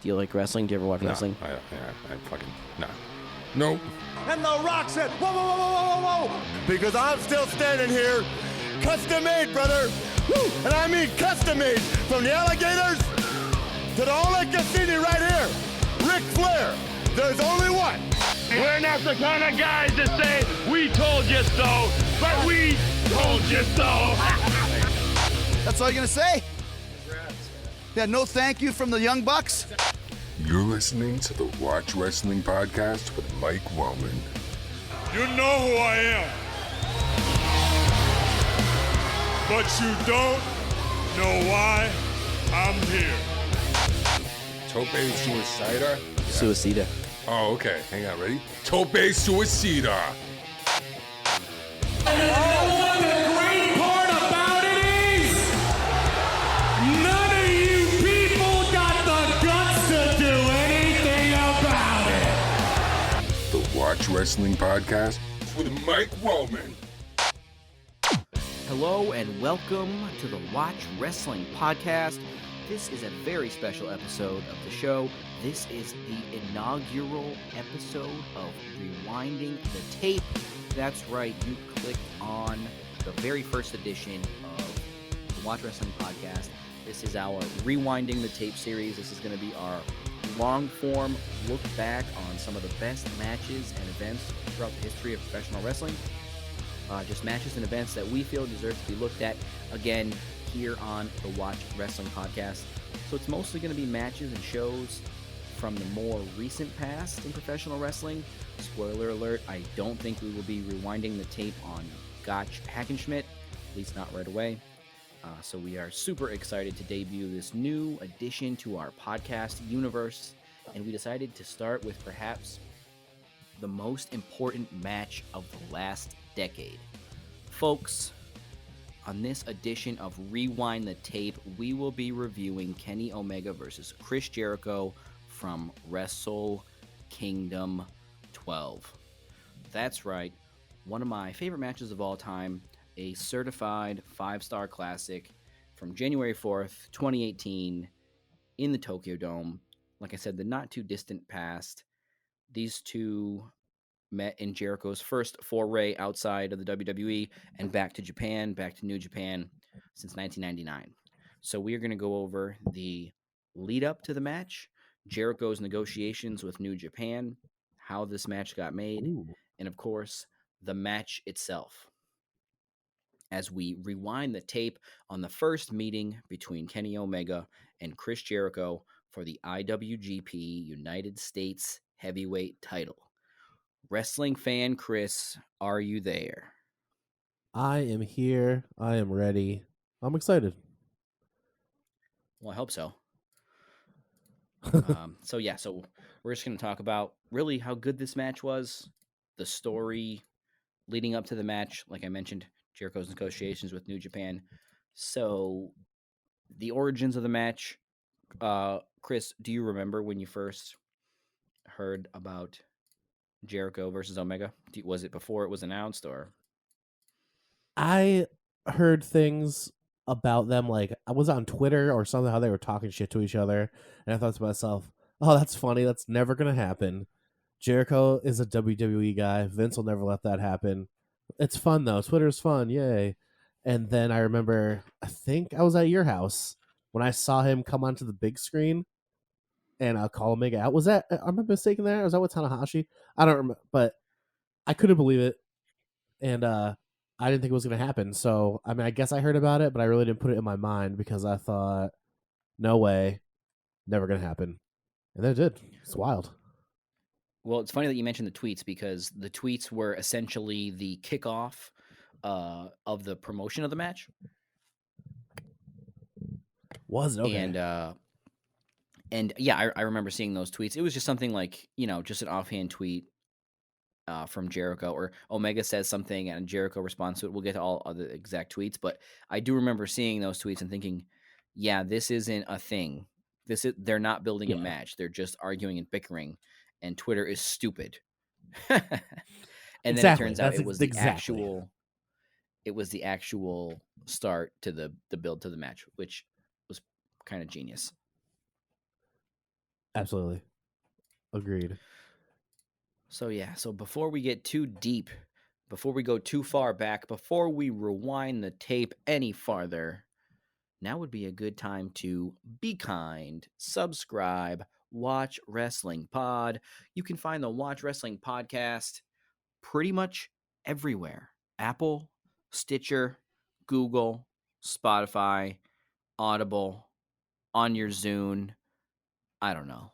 Do you like wrestling? Do you ever watch wrestling? I fucking no. Nope. And The Rock said, whoa, whoa, whoa, whoa, whoa, whoa, because I'm still standing here, custom made, brother. Woo! And I mean custom made, from the alligators to the Ole Cassini right here, Ric Flair. There's only one. We're not the kind of guys that say, we told you so, but we told you so. That's all you're going to say? Yeah, no thank you from the Young Bucks? You're listening to the Watch Wrestling Podcast with Mike Wellman. You know who I am. But you don't know why I'm here. Tope Suicida? Suicida. Oh, okay. Hang on, ready? Tope Suicida. Watch Wrestling Podcast with Mike Wellman. Hello and welcome to the Watch Wrestling Podcast. This is a very special episode of the show. This is the inaugural episode of Rewinding the Tape. That's right, you clicked on the very first edition of the Watch Wrestling Podcast. This is our Rewinding the Tape series. This is going to be our long-form look back on some of the best matches and events throughout the history of professional wrestling. Just matches and events that we feel deserve to be looked at again here on the Watch Wrestling Podcast. So it's mostly going to be matches and shows from the more recent past in professional wrestling. Spoiler alert, I don't think we will be rewinding the tape on Gotch Hackenschmidt, at least not right away. So we are super excited to debut this new addition to our podcast universe, and we decided to start with perhaps the most important match of the last decade. Folks, on this edition of Rewind the Tape, we will be reviewing Kenny Omega versus Chris Jericho from WrestleKingdom 12. That's right, one of my favorite matches of all time. A certified 5-star classic from January 4th, 2018 in the Tokyo Dome. Like I said, the not too distant past. These two met in Jericho's first foray outside of the WWE and back to Japan, back to New Japan since 1999. So we are going to go over the lead up to the match, Jericho's negotiations with New Japan, how this match got made, and of course, the match itself. As we rewind the tape on the first meeting between Kenny Omega and Chris Jericho for the IWGP United States Heavyweight title. Wrestling fan Chris, are you there? I am here. I am ready. I'm excited. Well, I hope so. So we're just going to talk about really how good this match was, the story leading up to the match, like I mentioned, Jericho's negotiations with New Japan. So, the origins of the match, Chris, do you remember when you first heard about Jericho versus Omega? Was it before it was announced, or? I heard things about them, like I was on Twitter or something, how they were talking shit to each other, and I thought to myself, oh, that's funny, that's never going to happen. Jericho is a WWE guy. Vince will never let that happen. It's fun, though. Twitter's fun. Yay. And then I remember, I think I was at your house when I saw him come onto the big screen and call Omega out. Was that, am I mistaken there? Was that with Tanahashi? I don't remember, but I couldn't believe it. And I didn't think it was going to happen. So, I mean, I guess I heard about it, but I really didn't put it in my mind because I thought, no way, never going to happen. And then it did. It's wild. Well, it's funny that you mentioned the tweets because the tweets were essentially the kickoff of the promotion of the match. Was it? Okay. And yeah, I remember seeing those tweets. It was just something like, just an offhand tweet from Jericho, or Omega says something and Jericho responds to it. We'll get to all other exact tweets, but I do remember seeing those tweets and thinking, yeah, this isn't a thing. They're not building a match. They're just arguing and bickering. And Twitter is stupid. And then it turns out it was the actual start to the build to the match, which was kind of genius. Absolutely. Agreed. So yeah, so before we get too deep, before we go too far back, before we rewind the tape any farther, now would be a good time to be kind, subscribe, Watch Wrestling Pod. You can find the Watch Wrestling Podcast pretty much everywhere. Apple, Stitcher, Google, Spotify, Audible, on your Zune, I don't know.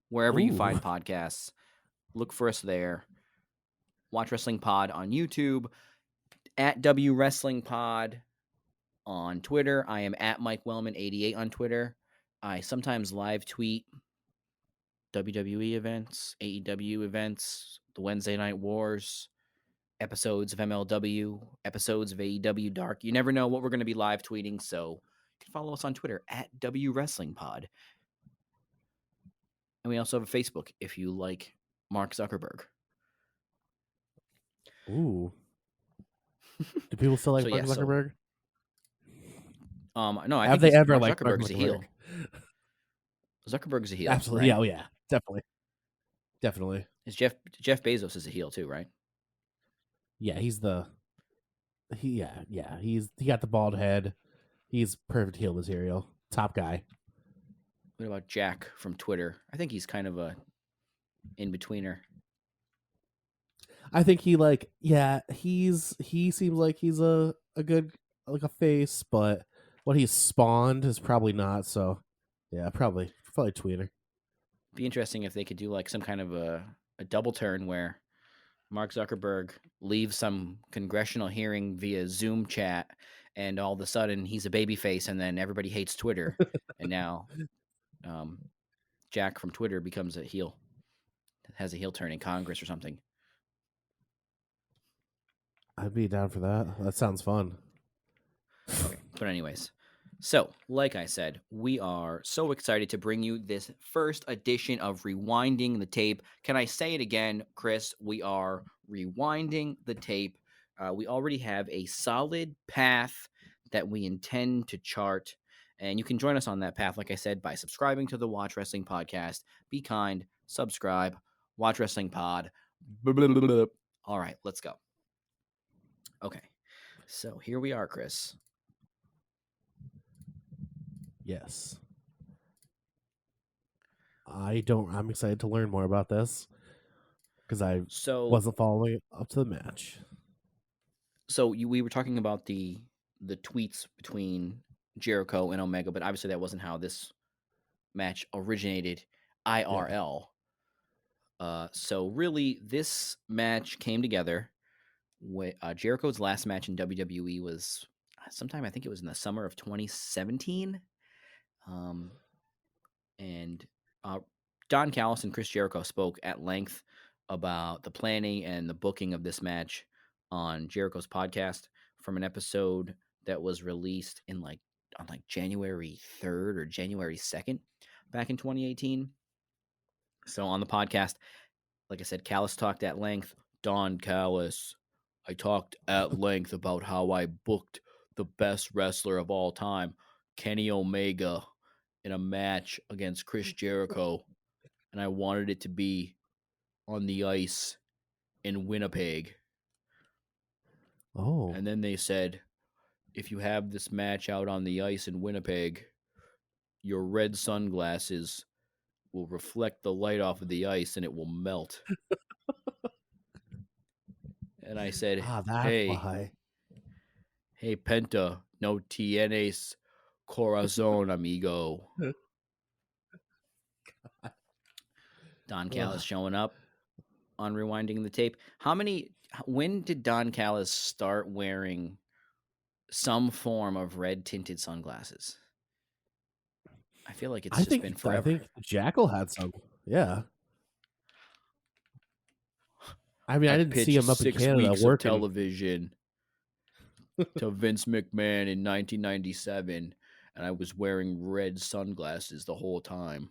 Wherever you Ooh. find podcasts, look for us there. Watch Wrestling Pod on YouTube, at W Wrestling Pod on Twitter. I am at Mike Wellman88 on Twitter. I sometimes live tweet WWE events, AEW events, the Wednesday Night Wars, episodes of MLW, episodes of AEW Dark. You never know what we're going to be live tweeting, so you can follow us on Twitter at W Wrestling Pod. And we also have a Facebook if you like Mark Zuckerberg. Ooh. Do people still like So, Mark yeah, so- Zuckerberg? No, I Have think they ever Mark liked Mark Zuckerberg's a heel. Zuckerberg's a heel. Absolutely. Right? Oh yeah. Definitely. Is Jeff Bezos is a heel too, right? Yeah, he got the bald head. He's perfect heel material. Top guy. What about Jack from Twitter? I think he's kind of a in-betweener. I think he seems like he's a good like a face, but what he's spawned is probably not. So yeah, probably tweener. Be interesting if they could do like some kind of a double turn where Mark Zuckerberg leaves some congressional hearing via Zoom chat, and all of a sudden he's a babyface, and then everybody hates Twitter, and now Jack from Twitter becomes a heel, has a heel turn in Congress or something. I'd be down for that. That sounds fun. Okay, but anyways, so like I said, we are so excited to bring you this first edition of Rewinding the Tape. Can I say it again, Chris? We are rewinding the tape. We already have a solid path that we intend to chart, and you can join us on that path, like I said, by subscribing to the Watch Wrestling Podcast. Be kind, subscribe, Watch Wrestling Pod. Blah, blah, blah, blah. All right, let's go. Okay, so here we are, Chris. Yes. I'm excited to learn more about this because I wasn't following up to the match. So we were talking about the tweets between Jericho and Omega, but obviously that wasn't how this match originated IRL. So really, this match came together. Jericho's last match in WWE was sometime, I think it was in the summer of 2017. And Don Callis and Chris Jericho spoke at length about the planning and the booking of this match on Jericho's podcast from an episode that was released on January 3rd or January 2nd back in 2018. So on the podcast, like I said, Callis talked at length. Don Callis, I talked at length about how I booked the best wrestler of all time, Kenny Omega, in a match against Chris Jericho, and I wanted it to be on the ice in Winnipeg. Oh. And then they said, if you have this match out on the ice in Winnipeg, your red sunglasses will reflect the light off of the ice and it will melt. And I said, hey, Penta, no tienes corazon, amigo. Don Callis showing up on Rewinding the Tape. When did Don Callis start wearing some form of red tinted sunglasses? I feel like it's been forever. I think Jackal had some. Yeah. I mean, I didn't see him up in Canada working. Television to Vince McMahon in 1997, and I was wearing red sunglasses the whole time.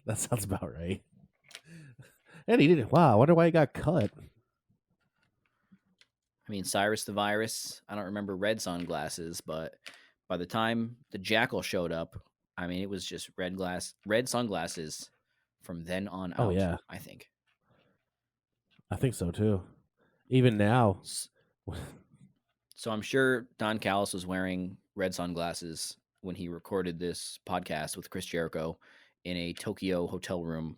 That sounds about right. And he didn't. Wow, I wonder why he got cut. I mean, Cyrus the Virus, I don't remember red sunglasses, but by the time the Jackal showed up, I mean, it was just red sunglasses from then on Oh out, yeah, I think. I think so too. Even now, S- So I'm sure Don Callis was wearing red sunglasses when he recorded this podcast with Chris Jericho in a Tokyo hotel room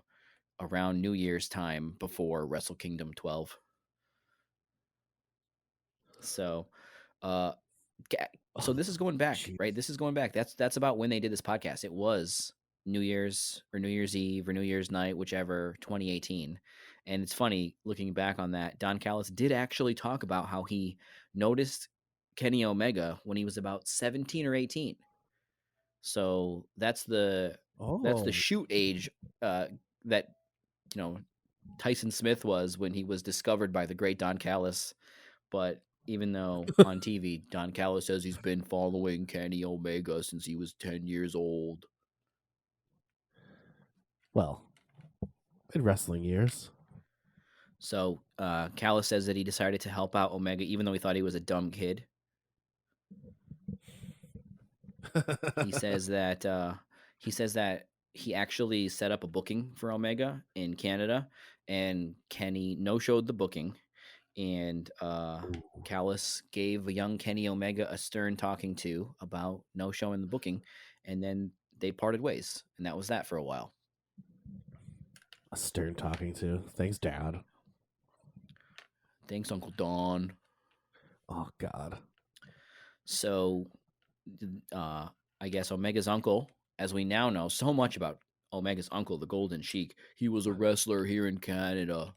around New Year's time before WrestleKingdom 12. So, uh, so this is going back, jeez. right? This is going back. That's about when they did this podcast. It was New Year's or New Year's Eve or New Year's night, whichever, 2018. And it's funny looking back on that. Don Callis did actually talk about how he noticed Kenny Omega when he was about 17 or 18. So that's the Oh, shoot age that Tyson Smith was when he was discovered by the great Don Callis. But even though on TV, Don Callis says he's been following Kenny Omega since he was 10 years old. well, in wrestling years. So Callis says that he decided to help out Omega even though he thought he was a dumb kid. He says that he actually set up a booking for Omega in Canada, and Kenny no-showed the booking, and Callis gave a young Kenny Omega a stern talking to about no showing the booking, and then they parted ways, and that was that for a while. A stern talking to. Thanks, Dad. Thanks, Uncle Don. Oh God. So, I guess Omega's uncle, as we now know so much about Omega's uncle, the Golden Sheik, he was a wrestler here in Canada.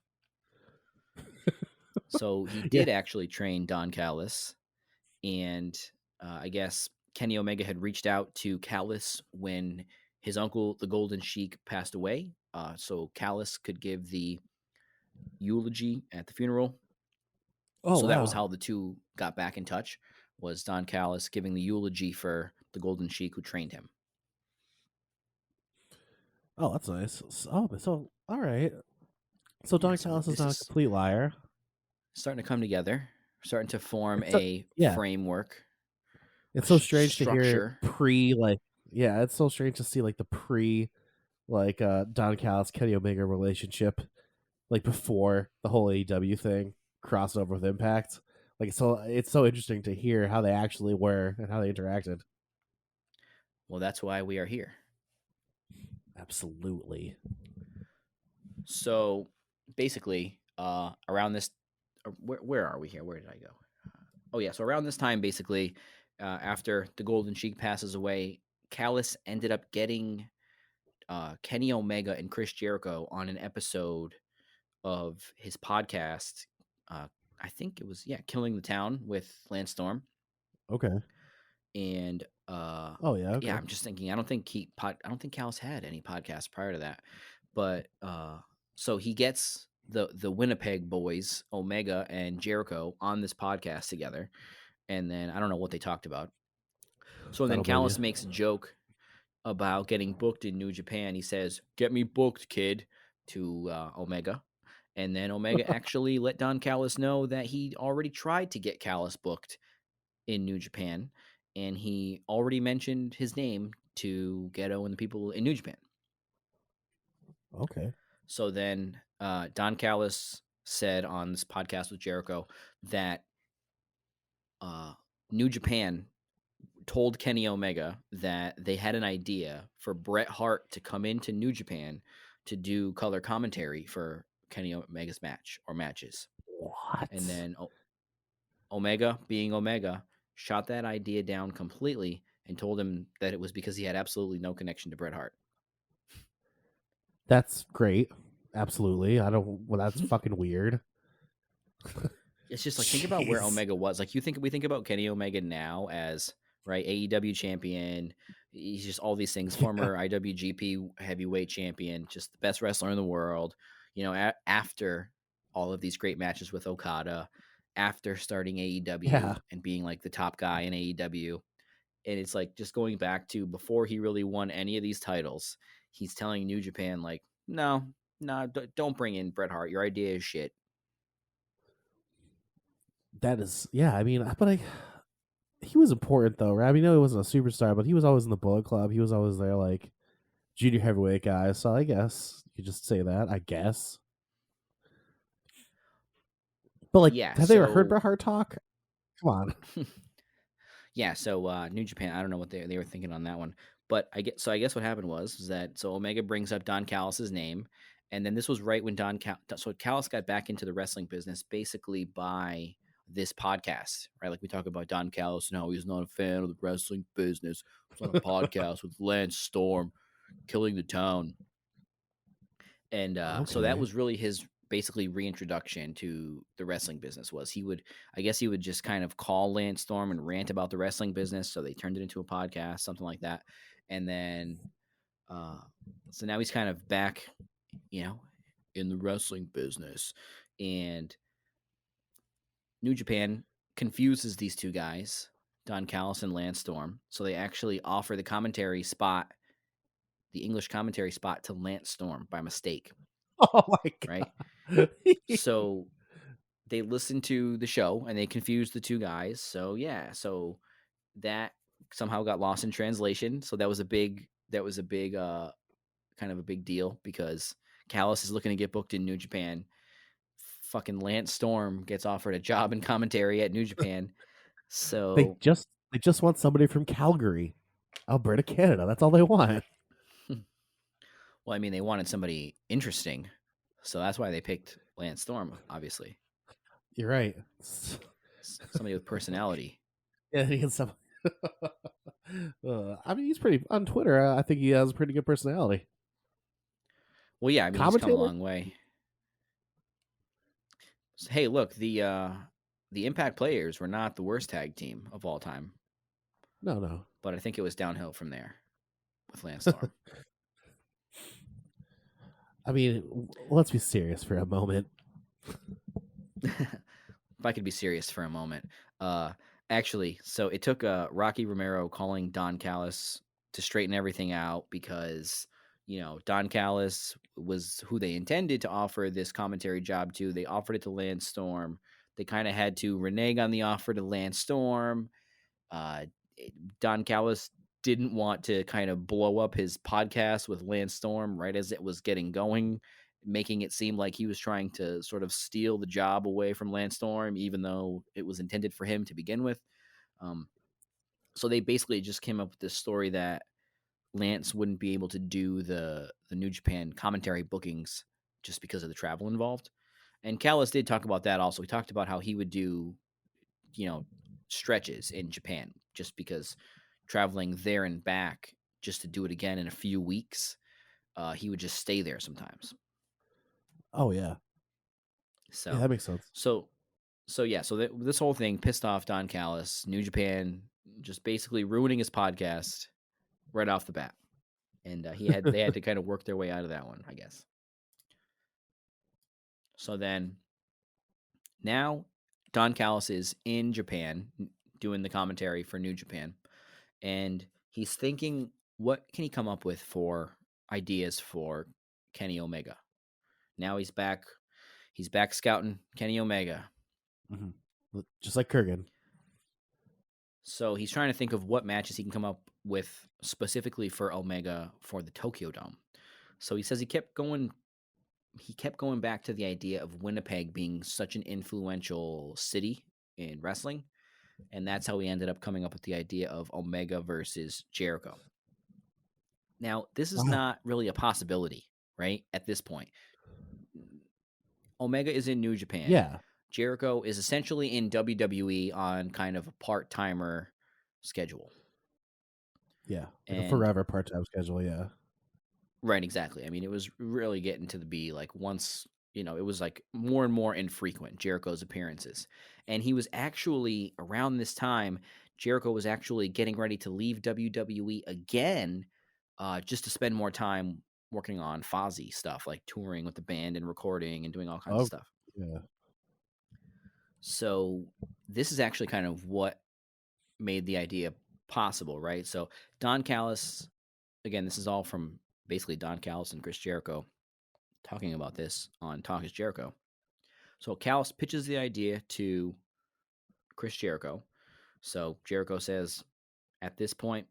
So he Yeah. did actually train Don Callis, and I guess Kenny Omega had reached out to Callis when his uncle, the Golden Sheik, passed away, so Callis could give the eulogy at the funeral. Oh So that was wow. how the two got back in touch. Was Don Callis giving the eulogy for the Golden Sheik who trained him? Oh, that's nice. So all right. So Yeah, Don so Callis is this not a is complete liar. starting to come together, starting to form It's so, a yeah. framework, It's so strange to hear structure. yeah, it's so strange to see like the pre Don Callis Kenny Omega relationship like before the whole AEW thing crossed over with Impact. Like so it's so interesting to hear how they actually were and how they interacted. Well, that's why we are here. Absolutely. So basically, around this, where are we here? Where did I go? Oh yeah, so around this time, basically, after the Golden Sheik passes away, Callis ended up getting Kenny Omega and Chris Jericho on an episode of his podcast. I think it was Killing the Town with Lance Storm, Okay. and Oh yeah, okay. yeah, I'm just thinking. I don't think Callis had any podcasts prior to that, but so he gets the Winnipeg boys, Omega and Jericho, on this podcast together, and then I don't know what they talked about. So I then don't blame Callis you. makes a joke about getting booked in New Japan. He says, "Get me booked, kid," to Omega. And then Omega actually let Don Callis know that he already tried to get Callis booked in New Japan, and he already mentioned his name to Geto and the people in New Japan. Okay. So then Don Callis said on this podcast with Jericho that New Japan told Kenny Omega that they had an idea for Bret Hart to come into New Japan to do color commentary for Kenny Omega's match or matches. What? And then Omega, being Omega, shot that idea down completely and told him that it was because he had absolutely no connection to Bret Hart. That's great. Absolutely. I don't well that's fucking weird. It's just like, think about where Jeez. Omega was. Like, we think about Kenny Omega now as, right, AEW champion. He's just all these things. Former IWGP heavyweight champion, just the best wrestler in the world. You know, after all of these great matches with Okada, after starting AEW Yeah. and being like the top guy in AEW. And it's like just going back to before he really won any of these titles, he's telling New Japan, like, no, don't bring in Bret Hart. Your idea is shit. That is yeah, I mean, but he was important though, right? I mean, I know he wasn't a superstar, but he was always in the Bullet Club. He was always there, like junior heavyweight guy. So I guess you could just say that. I guess. But like, Yeah, have they ever heard so Bret Hart talk? Come on. yeah, so New Japan, I don't know what they were thinking on that one. But I guess what happened was that so Omega brings up Don Callis's name, and then this was right when so Callis got back into the wrestling business basically by this podcast, right? Like we talk about Don Callis and how he's not a fan of the wrestling business. It's on a podcast with Lance Storm killing the town. And so that Okay. was really his basically reintroduction to the wrestling business. Was I guess he would just kind of call Lance Storm and rant about the wrestling business. So they turned it into a podcast, something like that. And then, so now he's kind of back, in the wrestling business. And New Japan confuses these two guys, Don Callis and Lance Storm. So they actually offer the English commentary spot to Lance Storm by mistake. Oh my Right. god. So they listened to the show and they confused the two guys. So yeah, so that somehow got lost in translation. So that was a big kind of a big deal because Callis is looking to get booked in New Japan. Fucking Lance Storm gets offered a job in commentary at New Japan. they So just want somebody from Calgary, Alberta, Canada. That's all they want. well, I mean, they wanted somebody interesting. So that's why they picked Lance Storm, obviously. You're right. Somebody with personality. Yeah, he can some. I mean, he's pretty on Twitter. I think he has a pretty good personality. Well, yeah, I mean, he's come a Commentator? long way. So, hey, look, the Impact Players were not the worst tag team of all time, No. but I think it was downhill from there with Lance Storm. I mean, let's be serious for a moment. If I could be serious for a moment, actually, so it took Rocky Romero calling Don Callis to straighten everything out because Don Callis was who they intended to offer this commentary job to. They offered it to Lance Storm. They kind of had to renege on the offer to Lance Storm. Don Callis didn't want to kind of blow up his podcast with Lance Storm right as it was getting going, making it seem like he was trying to sort of steal the job away from Lance Storm, even though it was intended for him to begin with. So they basically just came up with this story that Lance wouldn't be able to do the New Japan commentary bookings just because of the travel involved. And Callis did talk about that also. He talked about how he would do, stretches in Japan just because traveling there and back just to do it again in a few weeks, he would just stay there sometimes. Oh yeah. So Yeah, that makes sense. So this whole thing pissed off Don Callis. New Japan just basically ruining his podcast right off the bat, and they had to kind of work their way out of that one, I guess. So then, now Don Callis is in Japan doing the commentary for New Japan, and he's thinking, what can he come up with for ideas for Kenny Omega? Now he's back scouting Kenny Omega. Mm-hmm. Just like Kurgan. So he's trying to think of what matches he can come up with specifically for Omega for the Tokyo Dome. So he says he kept going back to the idea of Winnipeg being such an influential city in wrestling, and that's how he ended up coming up with the idea of Omega versus Jericho. Now, this is not really a possibility, right? At this point, Omega is in New Japan. Yeah. Jericho is essentially in WWE on kind of a part-timer schedule. Yeah, like a forever part-time schedule, yeah. Right, exactly. I mean, it was really getting to be like once, it was like more and more infrequent, Jericho's appearances. And he was actually, around this time, Jericho was actually getting ready to leave WWE again just to spend more time working on Fozzy stuff, like touring with the band and recording and doing all kinds of stuff. Yeah. So this is actually kind of what made the idea possible, right? So Don Callis, again, this is all from basically Don Callis and Chris Jericho talking about this on Talk is Jericho. So Callis pitches the idea to Chris Jericho. So Jericho says at this point,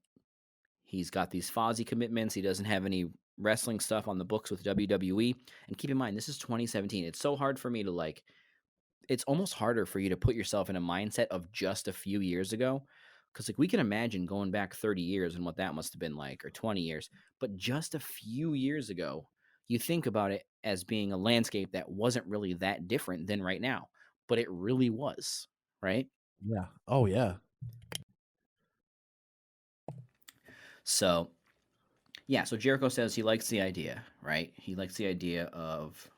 he's got these Fozzy commitments. He doesn't have any wrestling stuff on the books with WWE. And keep in mind, this is 2017. It's so hard for me to it's almost harder for you to put yourself in a mindset of just a few years ago. Because we can imagine going back 30 years and what that must have been like, or 20 years. But just a few years ago, you think about it as being a landscape that wasn't really that different than right now. But it really was, right? Yeah. Oh, yeah. So, yeah, so Jericho says he likes the idea, right? He likes the idea of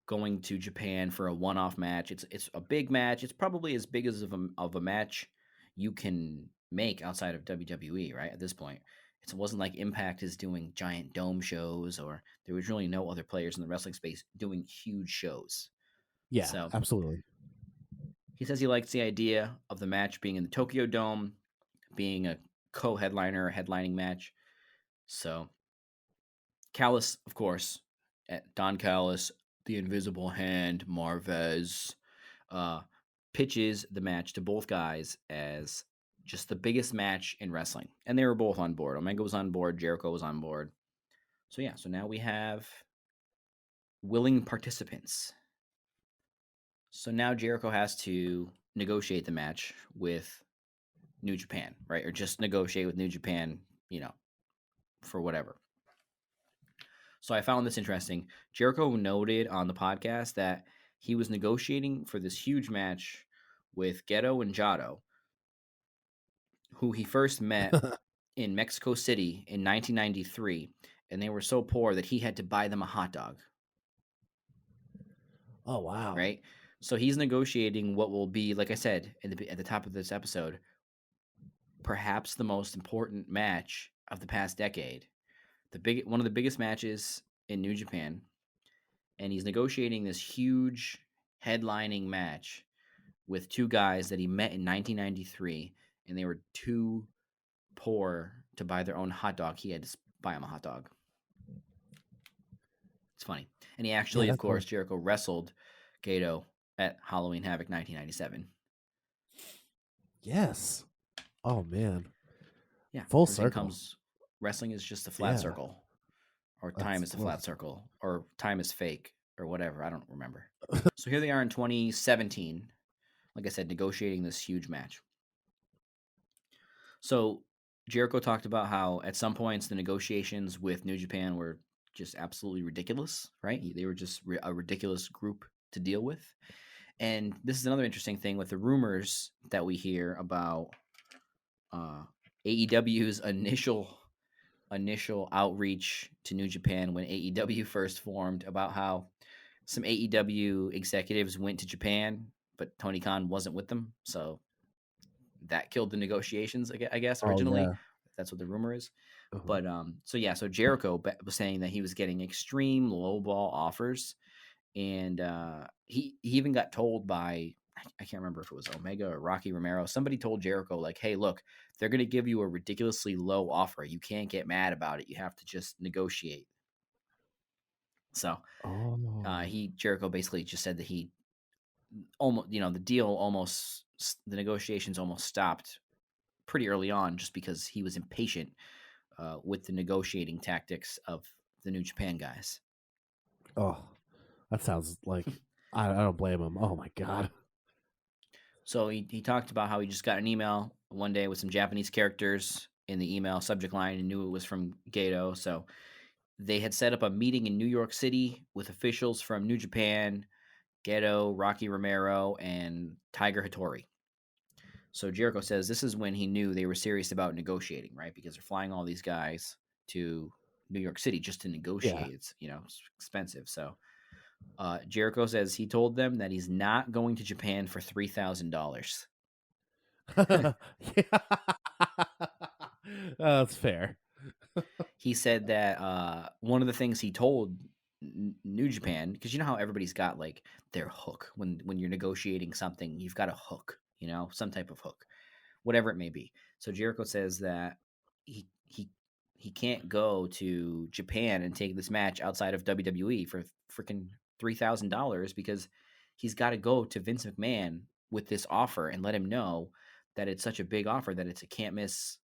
going to Japan for a one-off match. It's a big match. It's probably as big as of a match you can make outside of WWE, right? At this point, it wasn't like Impact is doing giant dome shows, or there was really no other players in the wrestling space doing huge shows. Yeah, So absolutely. he says he likes the idea of the match being in the Tokyo Dome, being a co-headliner or headlining match. So Callis, of course, Don Callis, the Invisible Hand, Marvez, pitches the match to both guys as just the biggest match in wrestling. And they were both on board. Omega was on board. Jericho was on board. So, yeah, so now we have willing participants. So now Jericho has to negotiate the match with New Japan, right? Or just negotiate with New Japan, for whatever. So I found this interesting. Jericho noted on the podcast that he was negotiating for this huge match with Geto and Jado, who he first met in Mexico City in 1993, and they were so poor that he had to buy them a hot dog. Oh, wow. Right? So he's negotiating what will be, like I said at the top of this episode, perhaps the most important match of the past decade. One of the biggest matches in New Japan, and he's negotiating this huge headlining match with two guys that he met in 1993, and they were too poor to buy their own hot dog. He had to buy them a hot dog. It's funny. And he actually, of course, Jericho wrestled Geto at Halloween Havoc 1997. Yes. Oh, man. Yeah. Full circle. Wrestling is just a flat circle, or time is a flat circle, or time is fake, or whatever. I don't remember. So here they are in 2017. Like I said, negotiating this huge match. So Jericho talked about how at some points the negotiations with New Japan were just absolutely ridiculous, right? They were just a ridiculous group to deal with. And this is another interesting thing with the rumors that we hear about AEW's initial outreach to New Japan when AEW first formed, about how some AEW executives went to Japan, but Tony Khan wasn't with them. So that killed the negotiations, I guess, originally. Oh, yeah. That's what the rumor is. Uh-huh. But so Jericho was saying that he was getting extreme lowball offers. And he even got told by, I can't remember if it was Omega or Rocky Romero. Somebody told Jericho, like, hey, look, they're going to give you a ridiculously low offer. You can't get mad about it. You have to just negotiate. So Jericho basically just said that he almost, the negotiations almost stopped pretty early on just because he was impatient with the negotiating tactics of the New Japan guys. Oh, that sounds like, I don't blame him. Oh, my God. So he talked about how he just got an email one day with some Japanese characters in the email subject line and knew it was from Geto. So they had set up a meeting in New York City with officials from New Japan, Geto, Rocky Romero, and Tiger Hattori. So Jericho says this is when he knew they were serious about negotiating, right? Because they're flying all these guys to New York City just to negotiate. Yeah. It's, it's expensive. So Jericho says he told them that he's not going to Japan for $3,000. That's fair. He said that one of the things he told New Japan, because you know how everybody's got like their hook when you're negotiating something, you've got a hook, some type of hook, whatever it may be. So Jericho says that he can't go to Japan and take this match outside of WWE for freaking $3,000 because he's got to go to Vince McMahon with this offer and let him know that it's such a big offer that it's a can't miss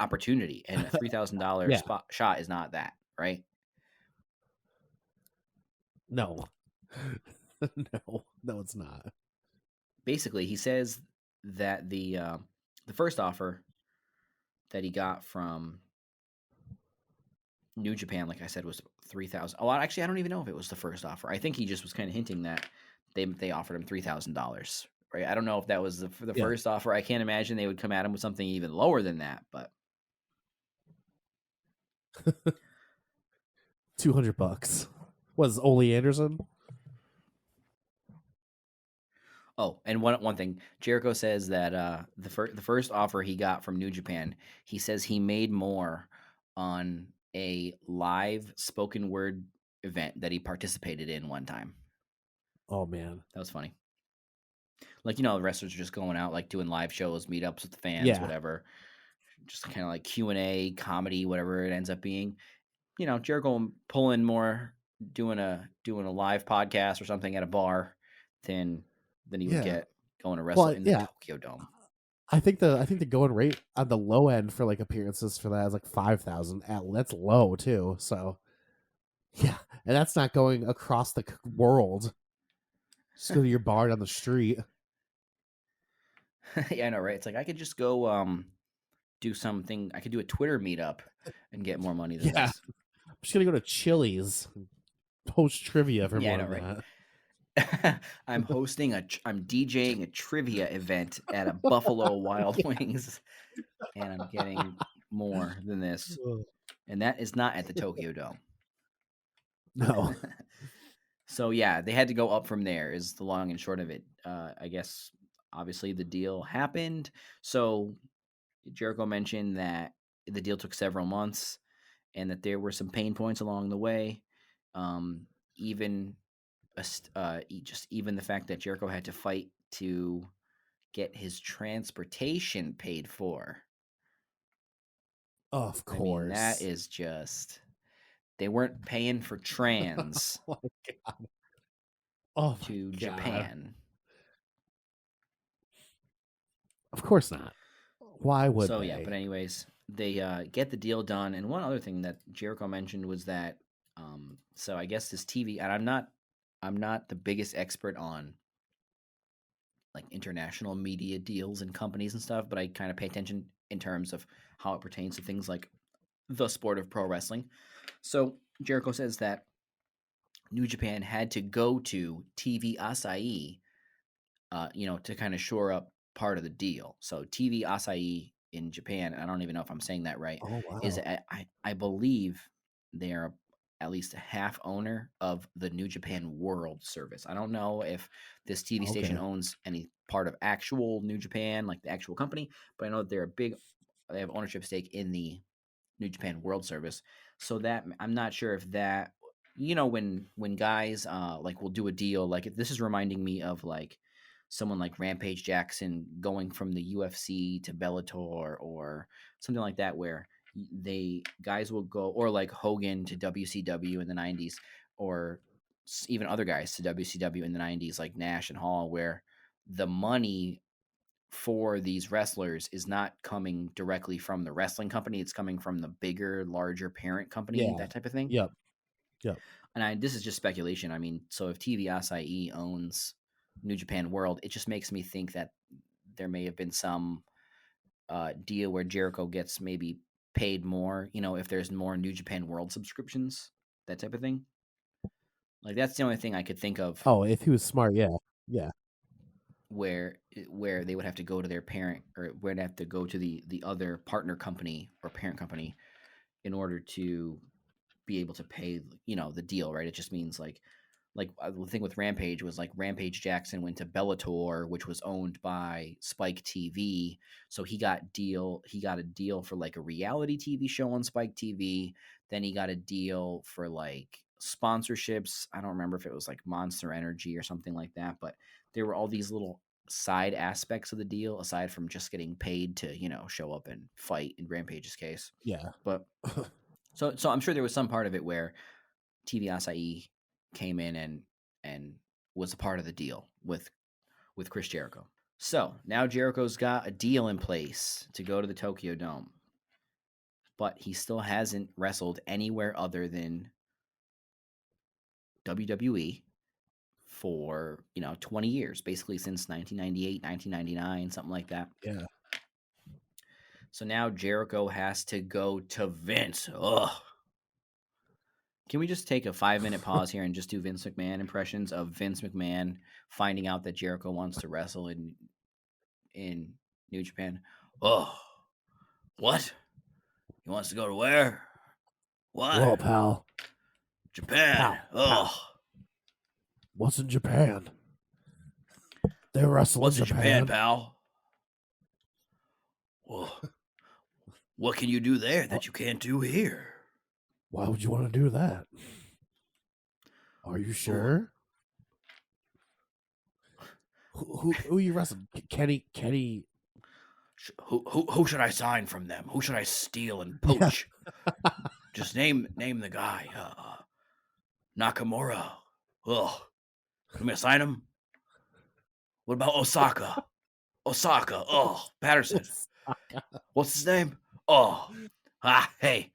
opportunity, and a $3,000 Yeah. shot is not that, right? No. No, it's not. Basically, he says that the first offer that he got from New Japan, like I said, was 3,000. Oh, actually, I don't even know if it was the first offer. I think he just was kind of hinting that they offered him $3,000. Right? I don't know if that was the first offer. I can't imagine they would come at him with something even lower than that. But $200 was Ole Anderson. oh, and one thing, Jericho says that the first offer he got from New Japan, he says he made more on a live spoken word event that he participated in one time. Oh man, that was funny. Like, the wrestlers are just going out, like doing live shows, meetups with the fans, whatever. Just kind of like Q&A, comedy, whatever it ends up being. Jericho pulling more, doing a live podcast or something at a bar than he would get going to wrestle in the Tokyo Dome. I think the going rate on the low end for like appearances for that is like 5,000. That's low too. So yeah, and that's not going across the world. Just go to your bar down the street. Yeah, I know, right? It's like I could just go do something. I could do a Twitter meetup and get more money than this. I'm just gonna go to Chili's, host trivia for more than that. I'm DJing a trivia event at a Buffalo Wild Wings, and I'm getting more than this. And that is not at the Tokyo Dome. No. So yeah, they had to go up from there is the long and short of it. I guess obviously the deal happened. So Jericho mentioned that the deal took several months and that there were some pain points along the way. Even the fact that Jericho had to fight to get his transportation paid for. Of course. I mean, that is just, they weren't paying for trans to Japan. Of course not. Why would so they? Yeah, but anyways, they get the deal done. And one other thing that Jericho mentioned was that so I guess this TV, and I'm not the biggest expert on like international media deals and companies and stuff, but I kind of pay attention in terms of how it pertains to things like the sport of pro wrestling. So Jericho says that New Japan had to go to TV Asahi, to kind of shore up part of the deal. So TV Asahi in Japan, and I don't even know if I'm saying that right, is I believe they are at least a half owner of the New Japan World Service. I don't know if this TV station owns any part of actual New Japan, like the actual company, but I know that they have ownership stake in the New Japan World Service. So that I'm not sure if that, when guys like will do a deal, like this is reminding me of like someone like Rampage Jackson going from the UFC to Bellator or something like that, where guys will go, or like Hogan to WCW in the 90s, or even other guys to WCW in the 90s, like Nash and Hall, where the money for these wrestlers is not coming directly from the wrestling company. It's coming from the bigger, larger parent company, that type of thing. Yep. And this is just speculation. I mean, so if TV Asahi owns New Japan World, it just makes me think that there may have been some deal where Jericho gets maybe paid more, if there's more New Japan World subscriptions, that type of thing. Like that's the only thing I could think of. Oh, if he was smart, yeah. Where they would have to go to their parent, or would have to go to the other partner company or parent company in order to be able to pay, the deal, right? It just means like the thing with Rampage was like Rampage Jackson went to Bellator, which was owned by Spike TV. So he got a deal for like a reality TV show on Spike TV. Then he got a deal for like sponsorships. I don't remember if it was like Monster Energy or something like that, but there were all these little side aspects of the deal aside from just getting paid to, show up and fight in Rampage's case. Yeah. But so I'm sure there was some part of it where TV Asahi came in and was a part of the deal with Chris Jericho. So now Jericho's got a deal in place to go to the Tokyo Dome, but he still hasn't wrestled anywhere other than WWE for 20 years, basically since 1998, 1999, something like that. Yeah. So now Jericho has to go to Vince. Ugh. Can we just take a 5-minute pause here and just do Vince McMahon impressions of Vince McMahon finding out that Jericho wants to wrestle in New Japan? Oh, what? He wants to go to where? What? Whoa, pal. Japan. Pal, Ugh. What's in Japan? They wrestle What's in in Japan, pal? Well, what can you do there that you can't do here? Why would you want to do that? Are you sure? Who are you wrestling? Kenny. Who should I sign from them? Who should I steal and poach? Just name the guy. Nakamura. Ugh. Can we sign him? What about Osaka? Oh, Patterson. What's his name? Oh. Hey.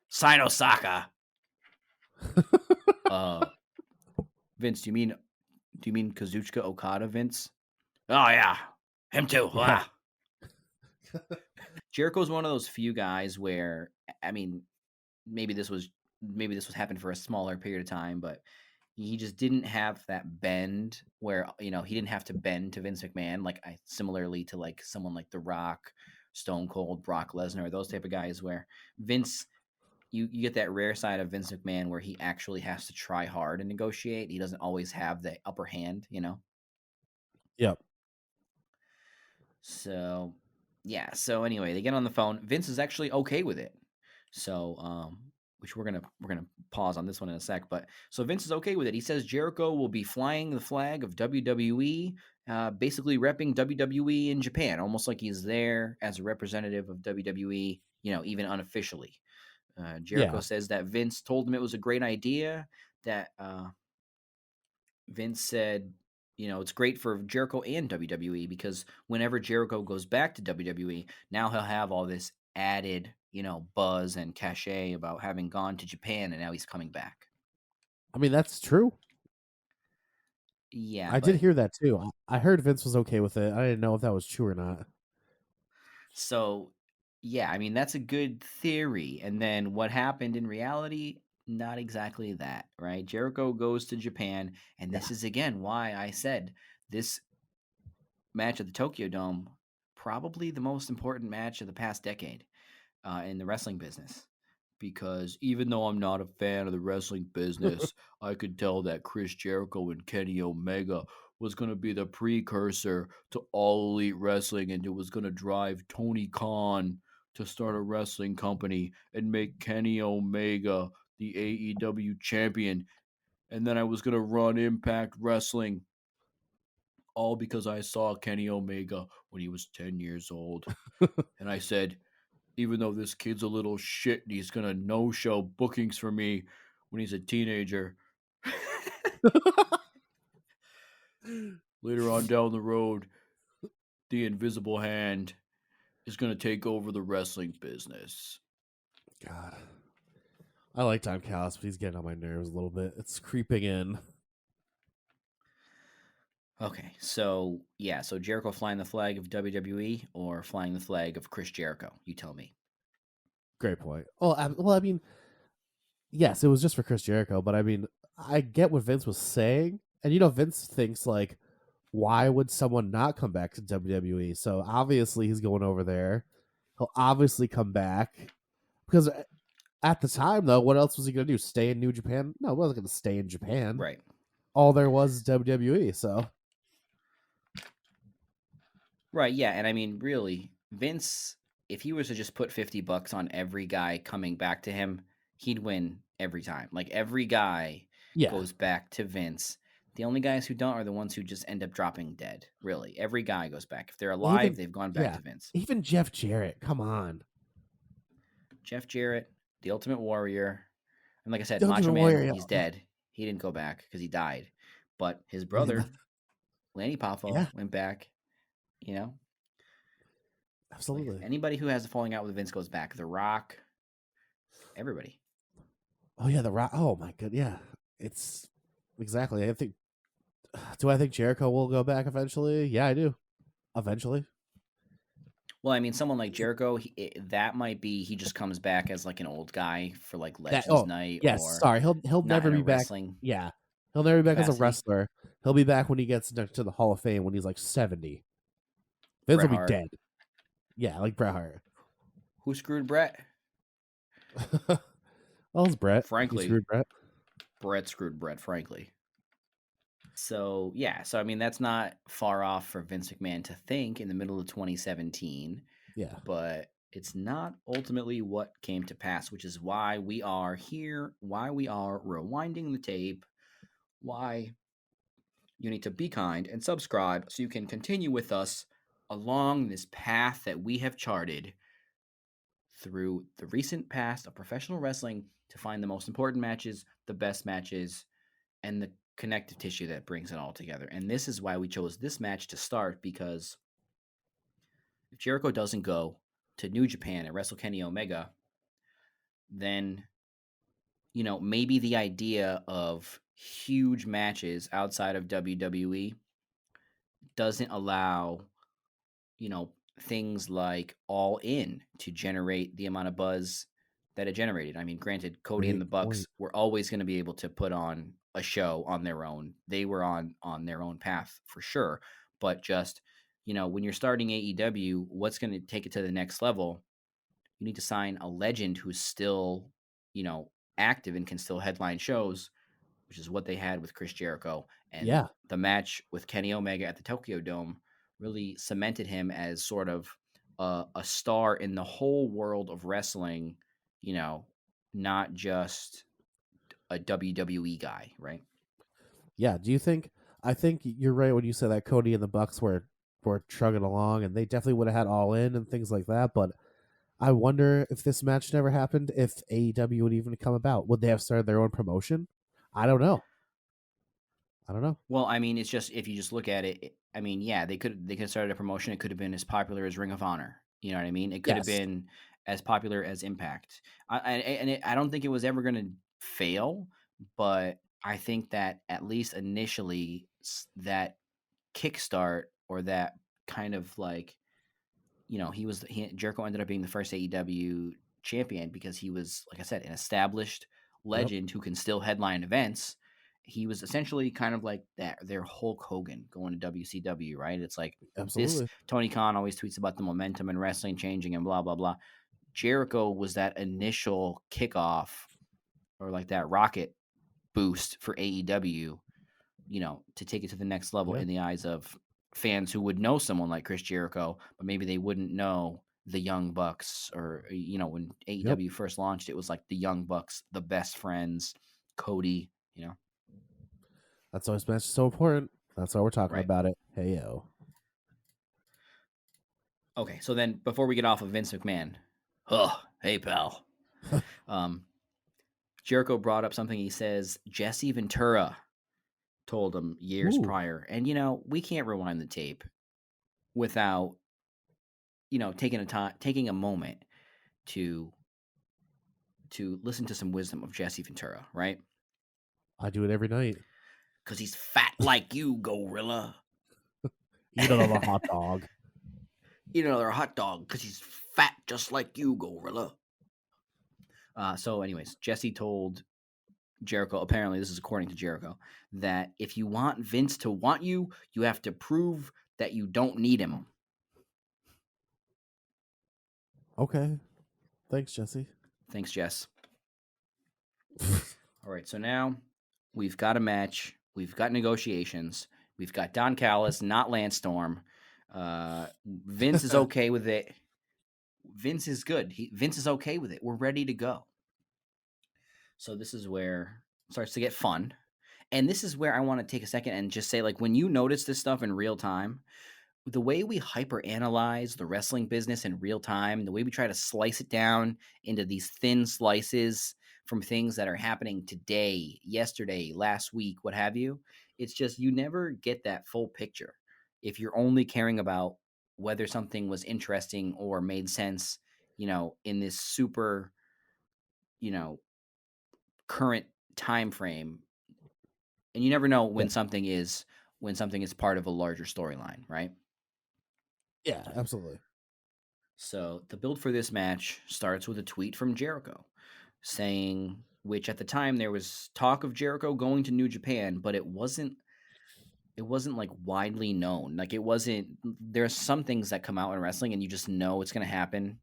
Sign Osaka. Vince, do you mean Kazuchika Okada, Vince? Oh yeah. Him too. Yeah. Jericho's one of those few guys where, I mean, maybe this was happened for a smaller period of time, but he just didn't have that bend where he didn't have to bend to Vince McMahon similarly to like someone like The Rock, Stone Cold, Brock Lesnar, those type of guys where Vince, you get that rare side of Vince McMahon where he actually has to try hard and negotiate. He doesn't always have the upper hand, Yep. So yeah. So anyway, they get on the phone. Vince is actually okay with it. So which we're gonna pause on this one in a sec. But so Vince is okay with it. He says Jericho will be flying the flag of WWE, basically repping WWE in Japan, almost like he's there as a representative of WWE, even unofficially. Jericho says that Vince told him it was a great idea. That Vince said, it's great for Jericho and WWE because whenever Jericho goes back to WWE, now he'll have all this added, buzz and cachet about having gone to Japan and now he's coming back. I mean, that's true. Yeah. I did hear that too. I heard Vince was okay with it. I didn't know if that was true or not. So, yeah, I mean, that's a good theory. And then what happened in reality? Not exactly that, right? Jericho goes to Japan, and this is again why I said this match at the Tokyo Dome, probably the most important match of the past decade in the wrestling business. Because even though I'm not a fan of the wrestling business, I could tell that Chris Jericho and Kenny Omega was going to be the precursor to All Elite Wrestling, and it was going to drive Tony Khan to start a wrestling company and make Kenny Omega the AEW champion. And then I was going to run Impact Wrestling, all because I saw Kenny Omega when he was 10 years old. And I said, even though this kid's a little shit and he's going to no-show bookings for me when he's a teenager, later on down the road, the invisible hand is going to take over the wrestling business. God. I like Time Callis, but he's getting on my nerves a little bit. It's creeping in. Okay, so yeah, so Jericho flying the flag of WWE or flying the flag of Chris Jericho? You tell me. Great point. Well, I mean, yes, it was just for Chris Jericho, but I mean, I get what Vince was saying, and Vince thinks like, why would someone not come back to WWE? So obviously he's going over there. He'll obviously come back because at the time, though, what else was he going to do? Stay in New Japan? No, he wasn't going to stay in Japan. Right. All there was WWE, so. Right, yeah, and I mean, really, Vince, if he was to just put $50 on every guy coming back to him, he'd win every time. Like, every guy goes back to Vince. The only guys who don't are the ones who just end up dropping dead, really. Every guy goes back. If they're alive, they've gone back to Vince. Even Jeff Jarrett, come on. Jeff Jarrett, the Ultimate Warrior. And like I said, Macho Man, he's dead. He didn't go back because he died. But his brother, Lanny Poffo Yeah. went back. You know, Absolutely. anybody who has a falling out with Vince goes back. The Rock, everybody. Oh yeah, the Rock. Oh my god, yeah. It's exactly. I think. Do I think Jericho will go back eventually? Yeah, I do. Eventually. Well, I mean, someone like Jericho, that might be he just comes back as like an old guy for like That. Legends Oh Night, yes. or Sorry, he'll not never in a be back. wrestling Yeah, he'll never be back as a capacity. wrestler. He'll be back when he gets to the Hall of Fame when he's like 70. Vince Bret will be Hart. dead. Yeah, like Bret Hart. Who screwed Bret? Well, it's Bret. He Frankly, screwed Bret. Bret screwed Bret, frankly. So, yeah. So, I mean, that's not far off for Vince McMahon to think in the middle of 2017. Yeah. But it's not ultimately what came to pass, which is why we are here, why we are rewinding the tape, why you need to be kind and subscribe so you can continue with us along this path that we have charted through the recent past of professional wrestling to find the most important matches, the best matches, and the connective tissue that brings it all together. And this is why we chose this match to start, because if Jericho doesn't go to New Japan at Wrestle Kenny Omega, then, you know, maybe the idea of huge matches outside of WWE doesn't allow, you know, things like All In to generate the amount of buzz that it generated. I mean, granted, Cody and the Great Bucks point. were always going to be able to put on a show on their own. They were on their own path for sure. But just, you know, when you're starting AEW, what's going to take it to the next level? You need to sign a legend who's still, you know, active and can still headline shows, which is what they had with Chris Jericho. And Yeah. the match with Kenny Omega at the Tokyo Dome really cemented him as sort of a star in the whole world of wrestling, you know, not just a WWE guy, right? Yeah. Do you think? I think you're right when you said that Cody and the Bucks were chugging along, and they definitely would have had All In and things like that. But I wonder if this match never happened, if AEW would even come about. Would they have started their own promotion? I don't know. Well, I mean, it's just if you just look at it, I mean, yeah, they could have started a promotion. It could have been as popular as Ring of Honor. You know what I mean? It could have Yes. been as popular as Impact. I don't think it was ever going to fail, but I think that at least initially that kickstart, or that kind of like, you know, Jericho ended up being the first AEW champion because he was, like I said, an established legend who can still headline events. He was essentially kind of like their Hulk Hogan going to WCW, right? It's like this. Absolutely. Tony Khan always tweets about the momentum in wrestling changing and blah blah blah. Jericho was that initial kickoff, or like that rocket boost for AEW, you know, to take it to the next level Yeah. in the eyes of fans who would know someone like Chris Jericho, but maybe they wouldn't know the Young Bucks, or, you know, when AEW first launched, it was like the Young Bucks, the Best Friends, Cody, you know. That's why this match is so important. That's why we're talking Right. about it. Hey yo. Okay, so then before we get off of Vince McMahon, hey pal, Jericho brought up something. He says Jesse Ventura told him years Ooh. prior, and you know, we can't rewind the tape without, you know, taking a moment to listen to some wisdom of Jesse Ventura, right? I do it every night. Because he's fat like you, gorilla. Eat another hot dog. Eat another hot dog because he's fat just like you, gorilla. So anyways, Jesse told Jericho, apparently this is according to Jericho, that if you want Vince to want you, you have to prove that you don't need him. Okay. Thanks, Jesse. Thanks, Jess. All right, so now we've got a match. We've got negotiations. We've got Don Callis, not Lance Storm. Vince is okay with it. Vince is good. Vince is okay with it. We're ready to go. So this is where it starts to get fun. And this is where I want to take a second and just say, like, when you notice this stuff in real time, the way we hyper analyze the wrestling business in real time, the way we try to slice it down into these thin slices from things that are happening today, yesterday, last week, what have you. It's just you never get that full picture if you're only caring about whether something was interesting or made sense, in this super, current time frame. And you never know when something is part of a larger storyline, right? Yeah, absolutely. So the build for this match starts with a tweet from Jericho saying, which at the time there was talk of Jericho going to New Japan, but it wasn't like widely known. Like there's some things that come out in wrestling and you just know it's going to happen.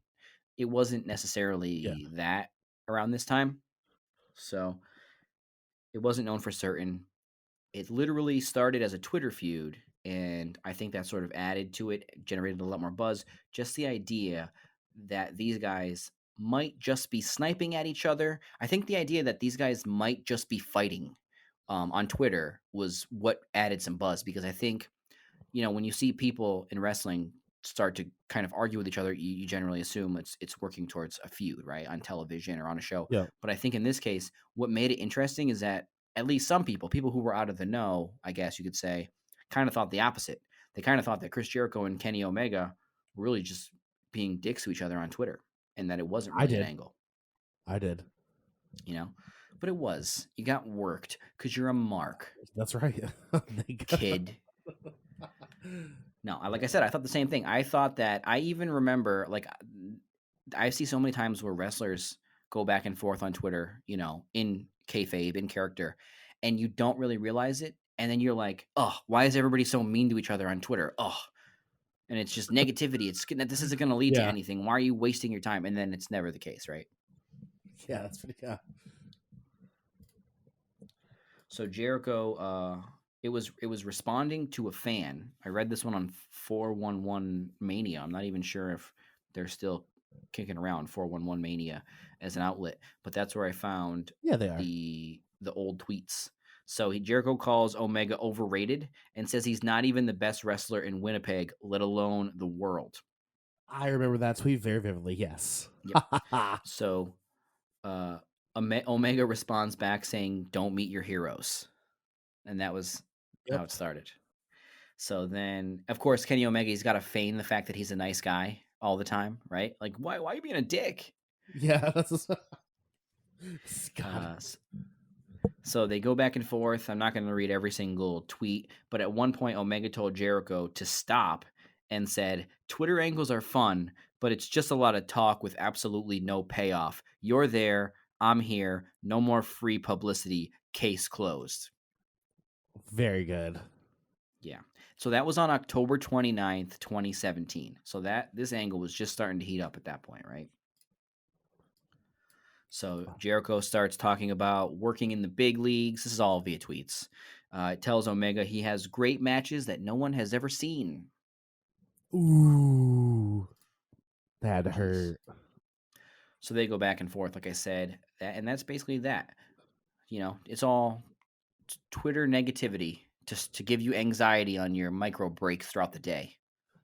It wasn't necessarily that around this time. So it wasn't known for certain. It literally started as a Twitter feud, and I think that sort of added to it, generated a lot more buzz. Just the idea that these guys might just be sniping at each other. I think the idea that these guys might just be fighting on Twitter was what added some buzz, because I think, when you see people in wrestling start to kind of argue with each other, you generally assume it's working towards a feud, right, on television or on a show. Yeah. But I think in this case, what made it interesting is that at least some people who were out of the know, I guess you could say, kind of thought the opposite. They kind of thought that Chris Jericho and Kenny Omega were really just being dicks to each other on Twitter, and that it wasn't really an angle. I did. But it was. You got worked because you're a mark. That's right. Kid. No, like I said, I thought the same thing. I thought that I even remember, like, I see so many times where wrestlers go back and forth on Twitter, in kayfabe, in character, and you don't really realize it. And then you're like, oh, why is everybody so mean to each other on Twitter? Oh, and it's just negativity. This isn't going to lead to anything. Why are you wasting your time? And then it's never the case, right? Yeah, that's pretty good. So Jericho, it was responding to a fan. I read this one on 411 Mania. I'm not even sure if they're still kicking around 411 Mania as an outlet, but that's where I found they are. the old tweets. So Jericho calls Omega overrated and says he's not even the best wrestler in Winnipeg, let alone the world. I remember that tweet very vividly. Yes. Yep. So Omega responds back saying, "Don't meet your heroes," and that was how it started. So then, of course, Kenny Omega, he's got to feign the fact that he's a nice guy all the time, right? Like, why are you being a dick? Yeah, that's so they go back and forth. I'm not going to read every single tweet, but at one point, Omega told Jericho to stop and said, "Twitter angles are fun, but it's just a lot of talk with absolutely no payoff. You're there, I'm here, no more free publicity, case closed." Very good. Yeah. So that was on October 29th, 2017. So this angle was just starting to heat up at that point, right? So Jericho starts talking about working in the big leagues. This is all via tweets. It tells Omega he has great matches that no one has ever seen. Ooh. That hurt. So they go back and forth, like I said, and that's basically that. It's all Twitter negativity just to give you anxiety on your micro breaks throughout the day.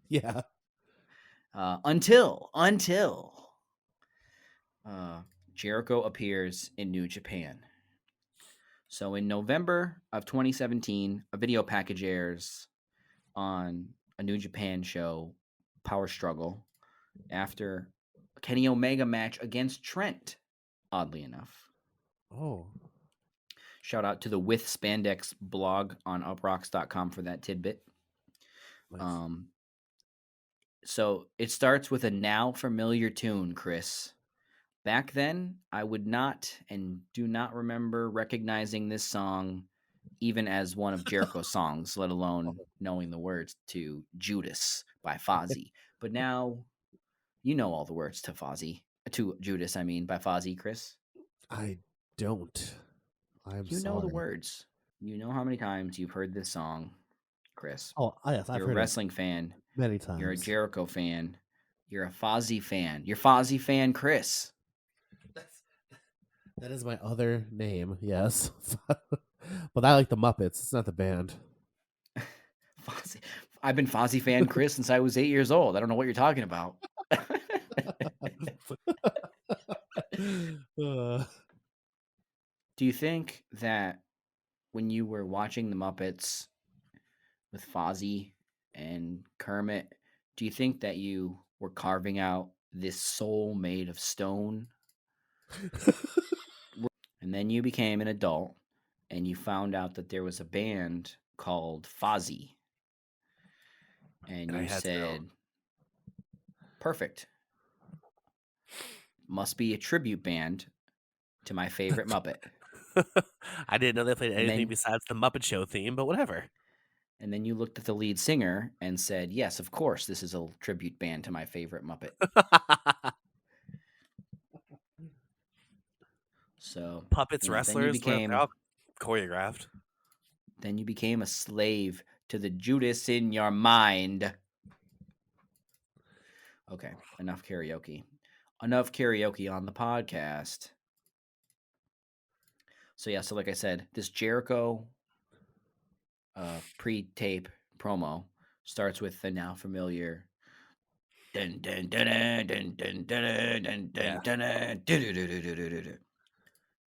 Yeah. Until Jericho appears in New Japan. So in November of 2017, a video package airs on a New Japan show, Power Struggle, after a Kenny Omega match against Trent, oddly enough. Oh. Shout out to the With Spandex blog on uprocks.com for that tidbit. Nice. So it starts with a now familiar tune, Chris. Back then, I would not and do not remember recognizing this song even as one of Jericho's songs, let alone knowing the words to Judas by Fozzy. But now you know all the words to Judas, by Fozzy, Chris. I don't. You know the words. You know how many times you've heard this song, Chris. Oh, yes, I've You're heard a wrestling fan. Many times. You're a Jericho fan. You're a Fozzy fan. You're Fozzy fan, Chris. That is my other name, yes. But I like the Muppets. It's not the band. Fozzy. I've been Fozzy fan, Chris, since I was 8 years old. I don't know what you're talking about. Do you think that when you were watching the Muppets with Fozzie and Kermit, do you think that you were carving out this soul made of stone? And then you became an adult and you found out that there was a band called Fozzie. And I you had to know. said, perfect. Must be a tribute band to my favorite Muppet. I didn't know they played And anything then- besides the Muppet Show theme, but whatever. And then you looked at the lead singer and said, yes, of course, this is a tribute band to my favorite Muppet. So Puppets, then you wrestlers, became they're all choreographed. then you became a slave to the Judas in your mind. Okay, enough karaoke. Enough karaoke on the podcast. So yeah, so like I said, this Jericho pre-tape promo starts with the now familiar dun dun dun dun dun dun dun dun dun dun dun.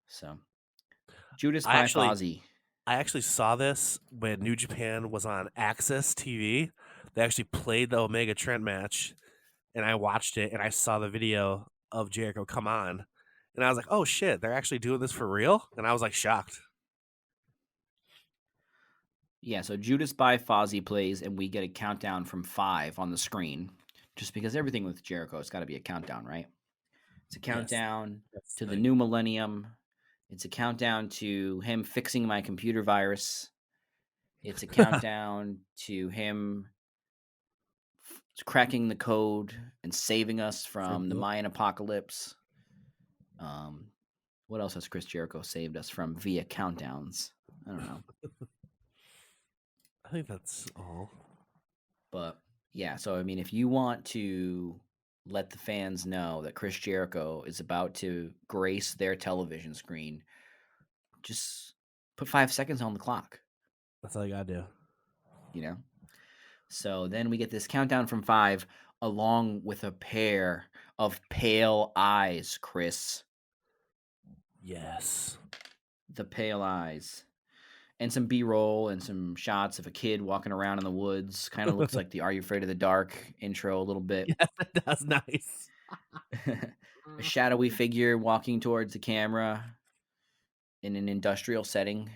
So Judas by Fozzie. I actually saw this when New Japan was on Access TV. They actually played the Omega Trent match, and I watched it, and I saw the video of Jericho come on, and I was like, "Oh shit, they're actually doing this for real!" And I was like shocked. Yeah, so Judas by Fozzie plays, and we get a countdown from 5 on the screen, just because everything with Jericho has got to be a countdown, right? It's a countdown to the new millennium. It's a countdown to him fixing my computer virus. It's a countdown to him cracking the code and saving us from the Mayan apocalypse. What else has Chris Jericho saved us from via countdowns? I don't know. I think that's all. But yeah, so I mean, if you want to let the fans know that Chris Jericho is about to grace their television screen, just put 5 seconds on the clock. That's all you gotta do. You know? So then we get this countdown from 5 along with a pair of pale eyes, Chris. Yes. The pale eyes. And some B-roll and some shots of a kid walking around in the woods. Kind of looks like the Are You Afraid of the Dark intro a little bit. Yes, it does. Nice. A shadowy figure walking towards the camera in an industrial setting.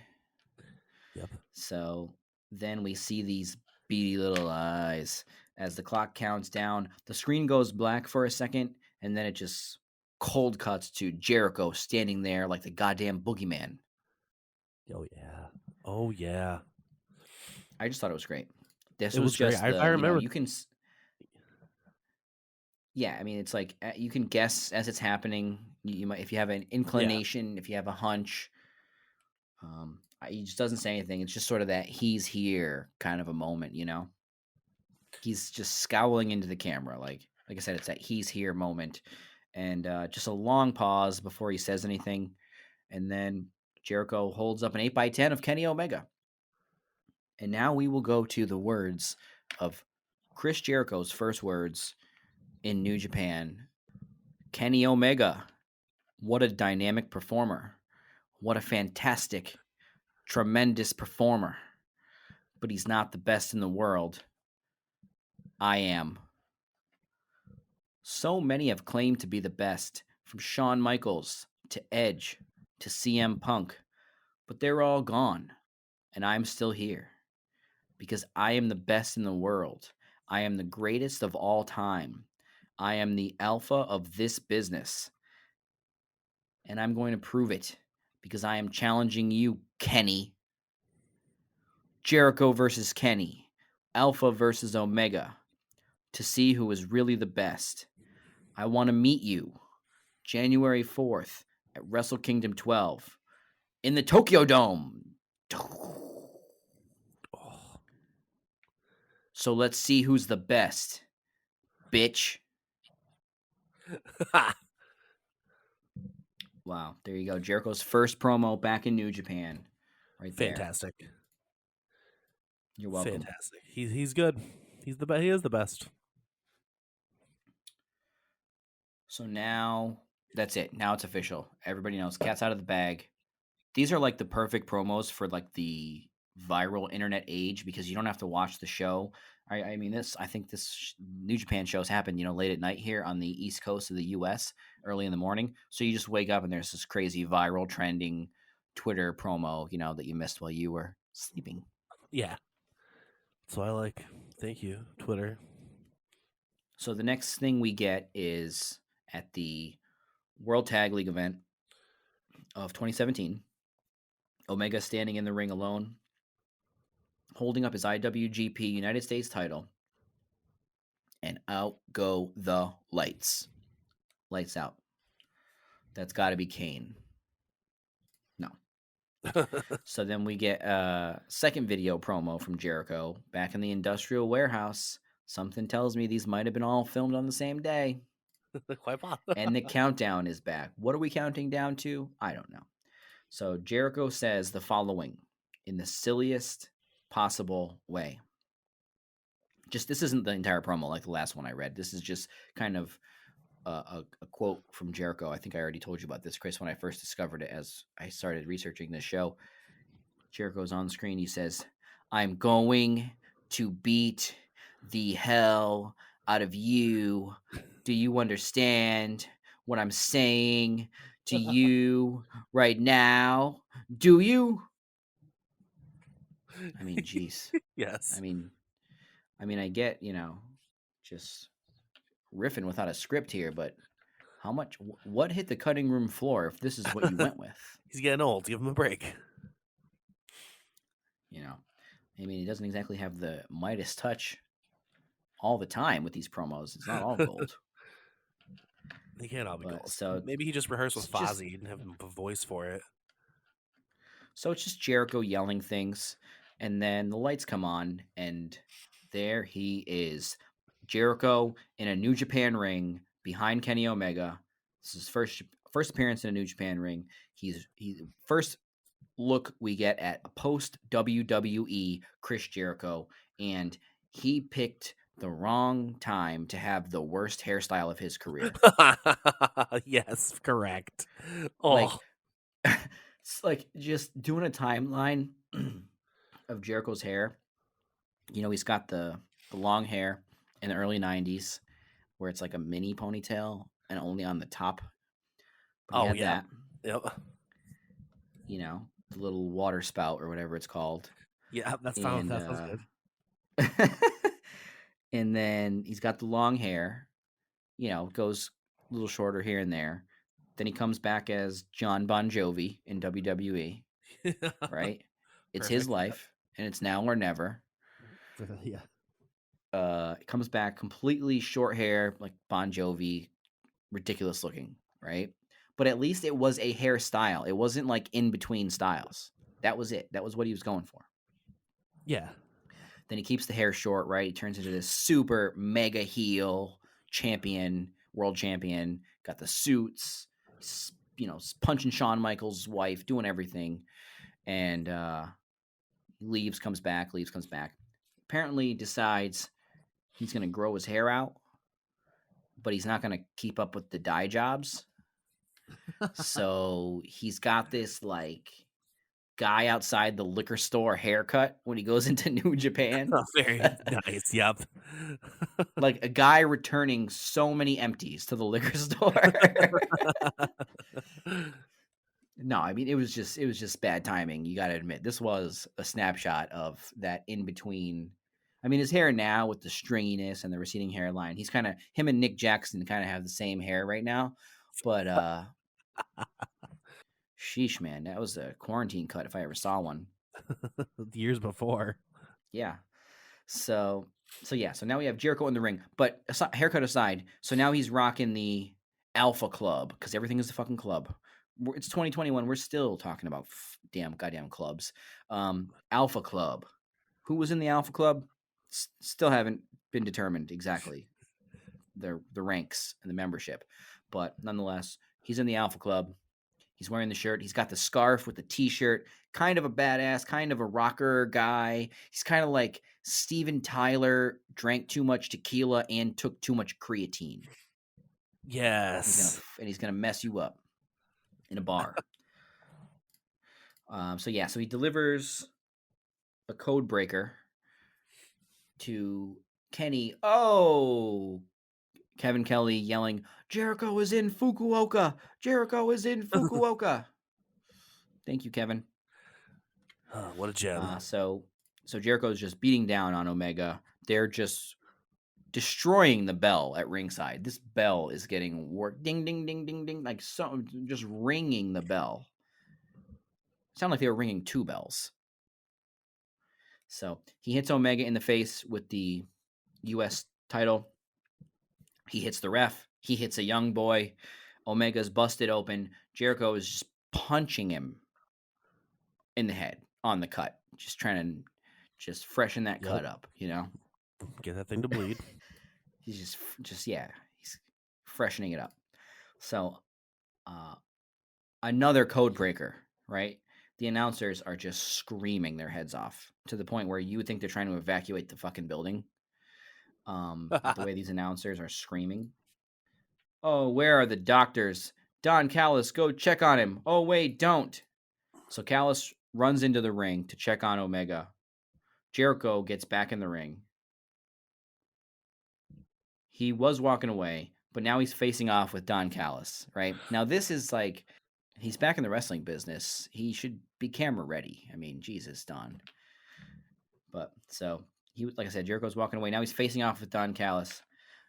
Yep. So then we see these beady little eyes as the clock counts down. The screen goes black for a second, and then it just cold cuts to Jericho standing there like the goddamn boogeyman. Oh yeah. Oh yeah. I just thought it was great. This It was was great. just I remember. you can. Yeah, I mean, it's like you can guess as it's happening. You might, if you have an inclination, if you have a hunch. He just doesn't say anything. It's just sort of that he's here kind of a moment, you know. He's just scowling into the camera, like I said, it's that he's here moment, and just a long pause before he says anything, and then Jericho holds up an 8x10 of Kenny Omega. And now we will go to the words of Chris Jericho's first words in New Japan. Kenny Omega, what a dynamic performer. What a fantastic, tremendous performer. But he's not the best in the world. I am. So many have claimed to be the best, from Shawn Michaels to Edge to CM Punk, but they're all gone, and I'm still here because I am the best in the world. I am the greatest of all time. I am the alpha of this business, and I'm going to prove it because I am challenging you, Kenny. Jericho versus Kenny, Alpha versus Omega, to see who is really the best. I want to meet you January 4th at WrestleKingdom 12 in the Tokyo Dome. So let's see who's the best, bitch. Wow, there you go. Jericho's first promo back in New Japan. Right there. Fantastic. You're welcome. Fantastic. He's good. He's the best. He is the best. So now that's it. Now it's official. Everybody knows. Cat's out of the bag. these are like the perfect promos for like the viral internet age because you don't have to watch the show. I mean, I think this New Japan shows happen, late at night here on the East Coast of the U.S., early in the morning. So you just wake up and there's this crazy viral trending Twitter promo, that you missed while you were sleeping. Yeah. So thank you, Twitter. So the next thing we get is at the World Tag League event of 2017, Omega standing in the ring alone, holding up his IWGP United States title, and out go the lights. Lights out. That's got to be Kane. No. So then we get a second video promo from Jericho back in the industrial warehouse. Something tells me these might have been all filmed on the same day. Quite possible. And the countdown is back. What are we counting down to? I don't know. So Jericho says the following in the silliest possible way. Just this isn't the entire promo like the last one I read. This is just kind of a quote from Jericho. I think I already told you about this, Chris, when I first discovered it as I started researching this show. Jericho's on screen. He says, "I'm going to beat the hell out of you. Do you understand what I'm saying to you right now? Do you?" I mean, geez. Yes. I mean, I get, just riffing without a script here, but how much, what hit the cutting room floor if this is what you went with? He's getting old. Give him a break. I mean, he doesn't exactly have the Midas touch all the time with these promos. It's not all gold. They can't all be But gold. so Maybe he just rehearsed with it's just- Fozzy and have a voice for it. So it's just Jericho yelling things, and then the lights come on, and there he is. Jericho in a New Japan ring behind Kenny Omega. This is his first appearance in a New Japan ring. He's first look we get at a post WWE Chris Jericho, and he picked the wrong time to have the worst hairstyle of his career. Yes, correct. Oh, It's like just doing a timeline of Jericho's hair. He's got the long hair in the early 90s where it's like a mini ponytail and only on the top. But he had yeah. that. Yep. The little water spout or whatever it's called. Yeah, that sounds good. And then he's got the long hair, goes a little shorter here and there. Then he comes back as John Bon Jovi in WWE, right? It's his Perfect. life, and it's now or never. Yeah. It comes back completely short hair, like Bon Jovi, ridiculous looking, right? But at least it was a hairstyle. It wasn't like in between styles. That was it. That was what he was going for. Yeah. Then he keeps the hair short, right? He turns into this super mega heel champion, world champion. Got the suits, punching Shawn Michaels' wife, doing everything. And leaves, comes back. Apparently decides he's going to grow his hair out, but he's not going to keep up with the dye jobs. So he's got this like guy outside the liquor store haircut when he goes into New Japan. Very nice. Yep. Like a guy returning so many empties to the liquor store. No, I mean it was just bad timing. You got to admit, this was a snapshot of that in between. I mean, his hair now with the stringiness and the receding hairline, he's kind of him and Nick Jackson kind of have the same hair right now. But sheesh, man, that was a quarantine cut if I ever saw one. Years before. Yeah. So now we have Jericho in the ring. But haircut aside, so now he's rocking the Alpha Club because everything is the fucking club. It's 2021. We're still talking about goddamn clubs. Alpha Club. Who was in the Alpha Club? Still haven't been determined exactly. The ranks and the membership, but nonetheless, he's in the Alpha Club. He's wearing the shirt. He's got the scarf with the t-shirt. Kind of a badass, kind of a rocker guy. He's kind of like Steven Tyler drank too much tequila and took too much creatine. Yes. He's gonna mess you up in a bar. So he delivers a code breaker to Kenny. Oh, Kevin Kelly yelling, "Jericho is in Fukuoka! Jericho is in Fukuoka!" Thank you, Kevin. What a gem. So Jericho is just beating down on Omega. They're just destroying the bell at ringside. This bell is getting worked. Ding, ding, ding, ding, ding. Like so, just ringing the bell. Sound like they were ringing two bells. So he hits Omega in the face with the U.S. title. He hits the ref. He hits a young boy. Omega's busted open. Jericho is just punching him in the head on the cut, just trying to just freshen that cut up, you know? Get that thing to bleed. He's he's freshening it up. So, another code breaker, right? The announcers are just screaming their heads off to the point where you would think they're trying to evacuate the fucking building. With the way these announcers are screaming. Oh, where are the doctors? Don Callis, go check on him. Oh, wait, don't. So Callis runs into the ring to check on Omega. Jericho gets back in the ring. He was walking away, but now he's facing off with Don Callis, right? Now, this is like, he's back in the wrestling business. He should be camera ready. I mean, Jesus, Don. But so like I said, Jericho's walking away. Now he's facing off with Don Callis.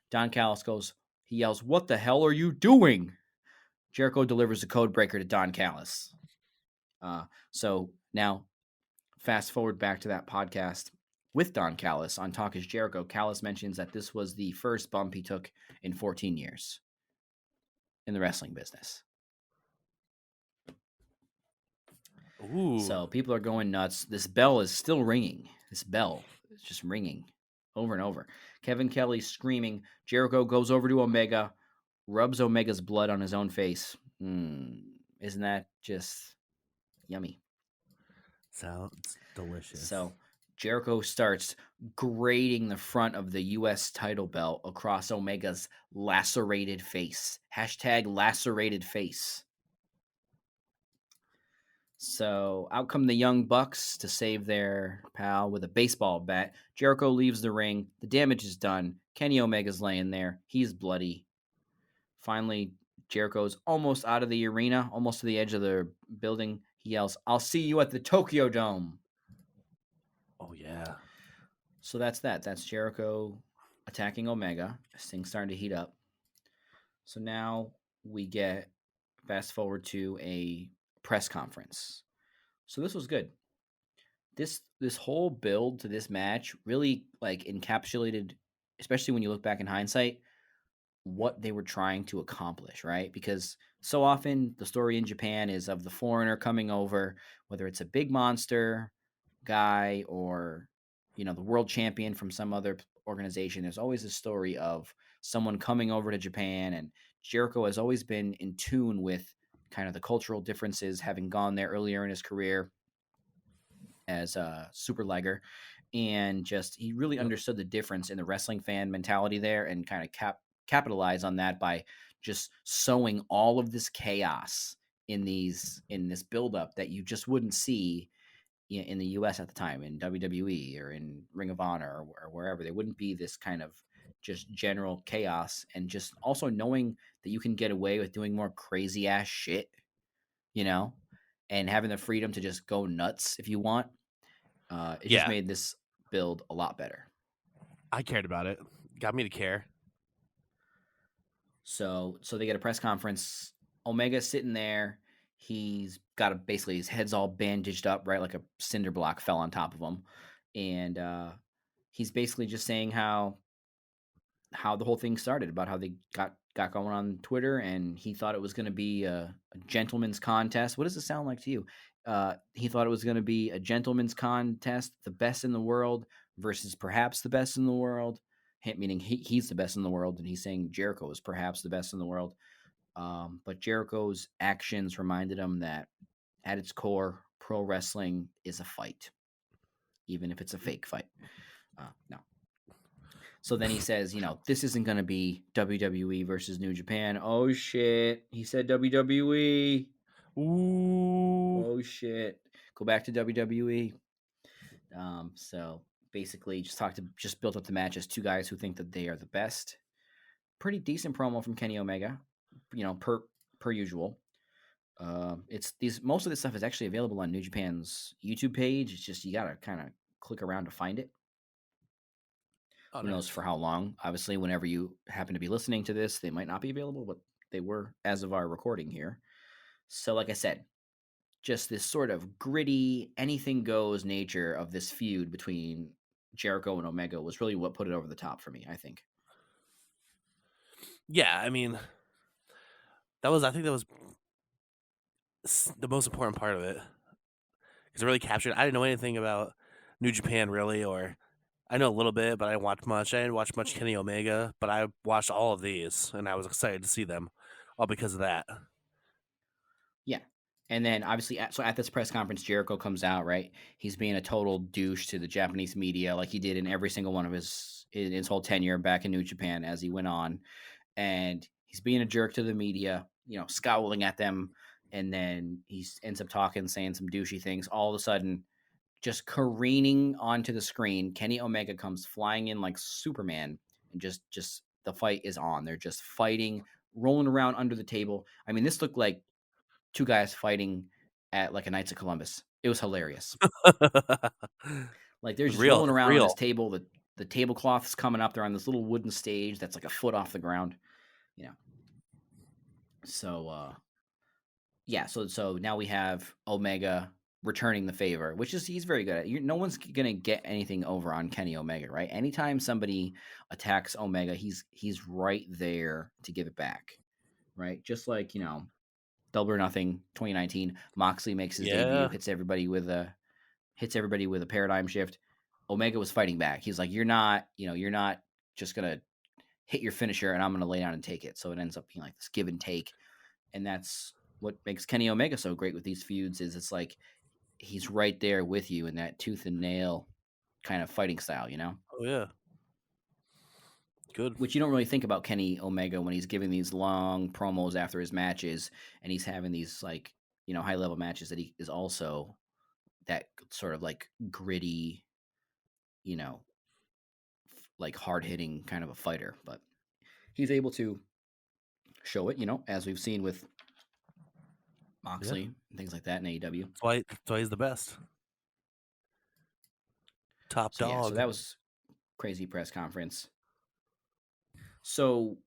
Don Callis he yells, "What the hell are you doing?" Jericho delivers a code breaker to Don Callis. So now, fast forward back to that podcast with Don Callis on Talk is Jericho. Callis mentions that this was the first bump he took in 14 years in the wrestling business. Ooh. So people are going nuts. This bell is still ringing. This bell is just ringing over and over. Kevin Kelly screaming. Jericho goes over to Omega, rubs Omega's blood on his own face. Isn't that just yummy? Sounds delicious. So Jericho starts grating the front of the U.S. title belt across Omega's lacerated face. #lacerated face. So out come the Young Bucks to save their pal with a baseball bat. Jericho leaves the ring. The damage is done. Kenny Omega's laying there. He's bloody. Finally, Jericho's almost out of the arena, almost to the edge of the building. He yells, "I'll see you at the Tokyo Dome." Oh, yeah. So that's that. That's Jericho attacking Omega. This thing's starting to heat up. So now we get fast forward to a press conference. So this was good. This whole build to this match really like encapsulated, especially when you look back in hindsight, what they were trying to accomplish, right? Because so often the story in Japan is of the foreigner coming over, whether it's a big monster guy or, you know, the world champion from some other organization. There's always a story of someone coming over to Japan, and Jericho has always been in tune with kind of the cultural differences, having gone there earlier in his career as a super legger, and just he really understood the difference in the wrestling fan mentality there, and kind of capitalize on that by just sowing all of this chaos in this buildup that you just wouldn't see in the US at the time, in WWE or in Ring of Honor or wherever. There wouldn't be this kind of just general chaos, and just also knowing that you can get away with doing more crazy ass shit, you know, and having the freedom to just go nuts if you want. It just made this build a lot better. I cared about it. Got me to care. So they get a press conference. Omega's sitting there. He's got basically his head's all bandaged up, right? Like a cinder block fell on top of him. And he's basically just saying how the whole thing started, about how they got going on Twitter, and he thought it was going to be a gentleman's contest. What does it sound like to you? He thought it was going to be a gentleman's contest, the best in the world versus perhaps the best in the world, meaning he's the best in the world, and he's saying Jericho is perhaps the best in the world. But Jericho's actions reminded him that at its core, pro wrestling is a fight, even if it's a fake fight. No. So then he says, you know, this isn't going to be WWE versus New Japan. Oh, shit. He said WWE. Ooh. Oh, oh shit, go back to WWE. So basically, just built up the match as two guys who think that they are the best. Pretty decent promo from Kenny Omega, per usual. It's most of this stuff is actually available on New Japan's YouTube page. It's just you gotta kind of click around to find it. Oh, Who knows for how long? Obviously, whenever you happen to be listening to this, they might not be available, but they were as of our recording here. So, like I said, just this sort of gritty, anything goes nature of this feud between Jericho and Omega was really what put it over the top for me, I think. Yeah, I mean, I think that was the most important part of it. Because it really captured. I didn't know anything about New Japan really, or I know a little bit, but I didn't watch much. I didn't watch much Kenny Omega, but I watched all of these, and I was excited to see them, all because of that. Yeah. And then obviously, at this press conference, Jericho comes out, right? He's being a total douche to the Japanese media, like he did in every single one of his whole tenure back in New Japan as he went on. And he's being a jerk to the media, scowling at them. And then he ends up saying some douchey things. All of a sudden, just careening onto the screen, Kenny Omega comes flying in like Superman, and just the fight is on. They're just fighting, rolling around under the table. I mean, this looked like two guys fighting at like a Knights of Columbus. It was hilarious. Like they're just rolling around on this table. The tablecloth's coming up. They're on this little wooden stage that's like a foot off the ground. So so now we have Omega returning the favor, which is he's very good at. No one's gonna get anything over on Kenny Omega, right? Anytime somebody attacks Omega, he's right there to give it back, right? Just like Double or Nothing 2019, Moxley makes his debut, hits everybody with a paradigm shift. Omega was fighting back. He's like, you're not just gonna hit your finisher and I'm gonna lay down and take it. So it ends up being like this give and take, and that's what makes Kenny Omega so great with these feuds. Is it's like he's right there with you in that tooth and nail kind of fighting style, Oh yeah. Good. Which you don't really think about Kenny Omega when he's giving these long promos after his matches, and he's having these like high level matches, that he is also that sort of like gritty, like hard hitting kind of a fighter. But he's able to show it, as we've seen with Moxley and things like that in AEW. That's why he's the best. Top dog. Yeah, so that was crazy press conference. So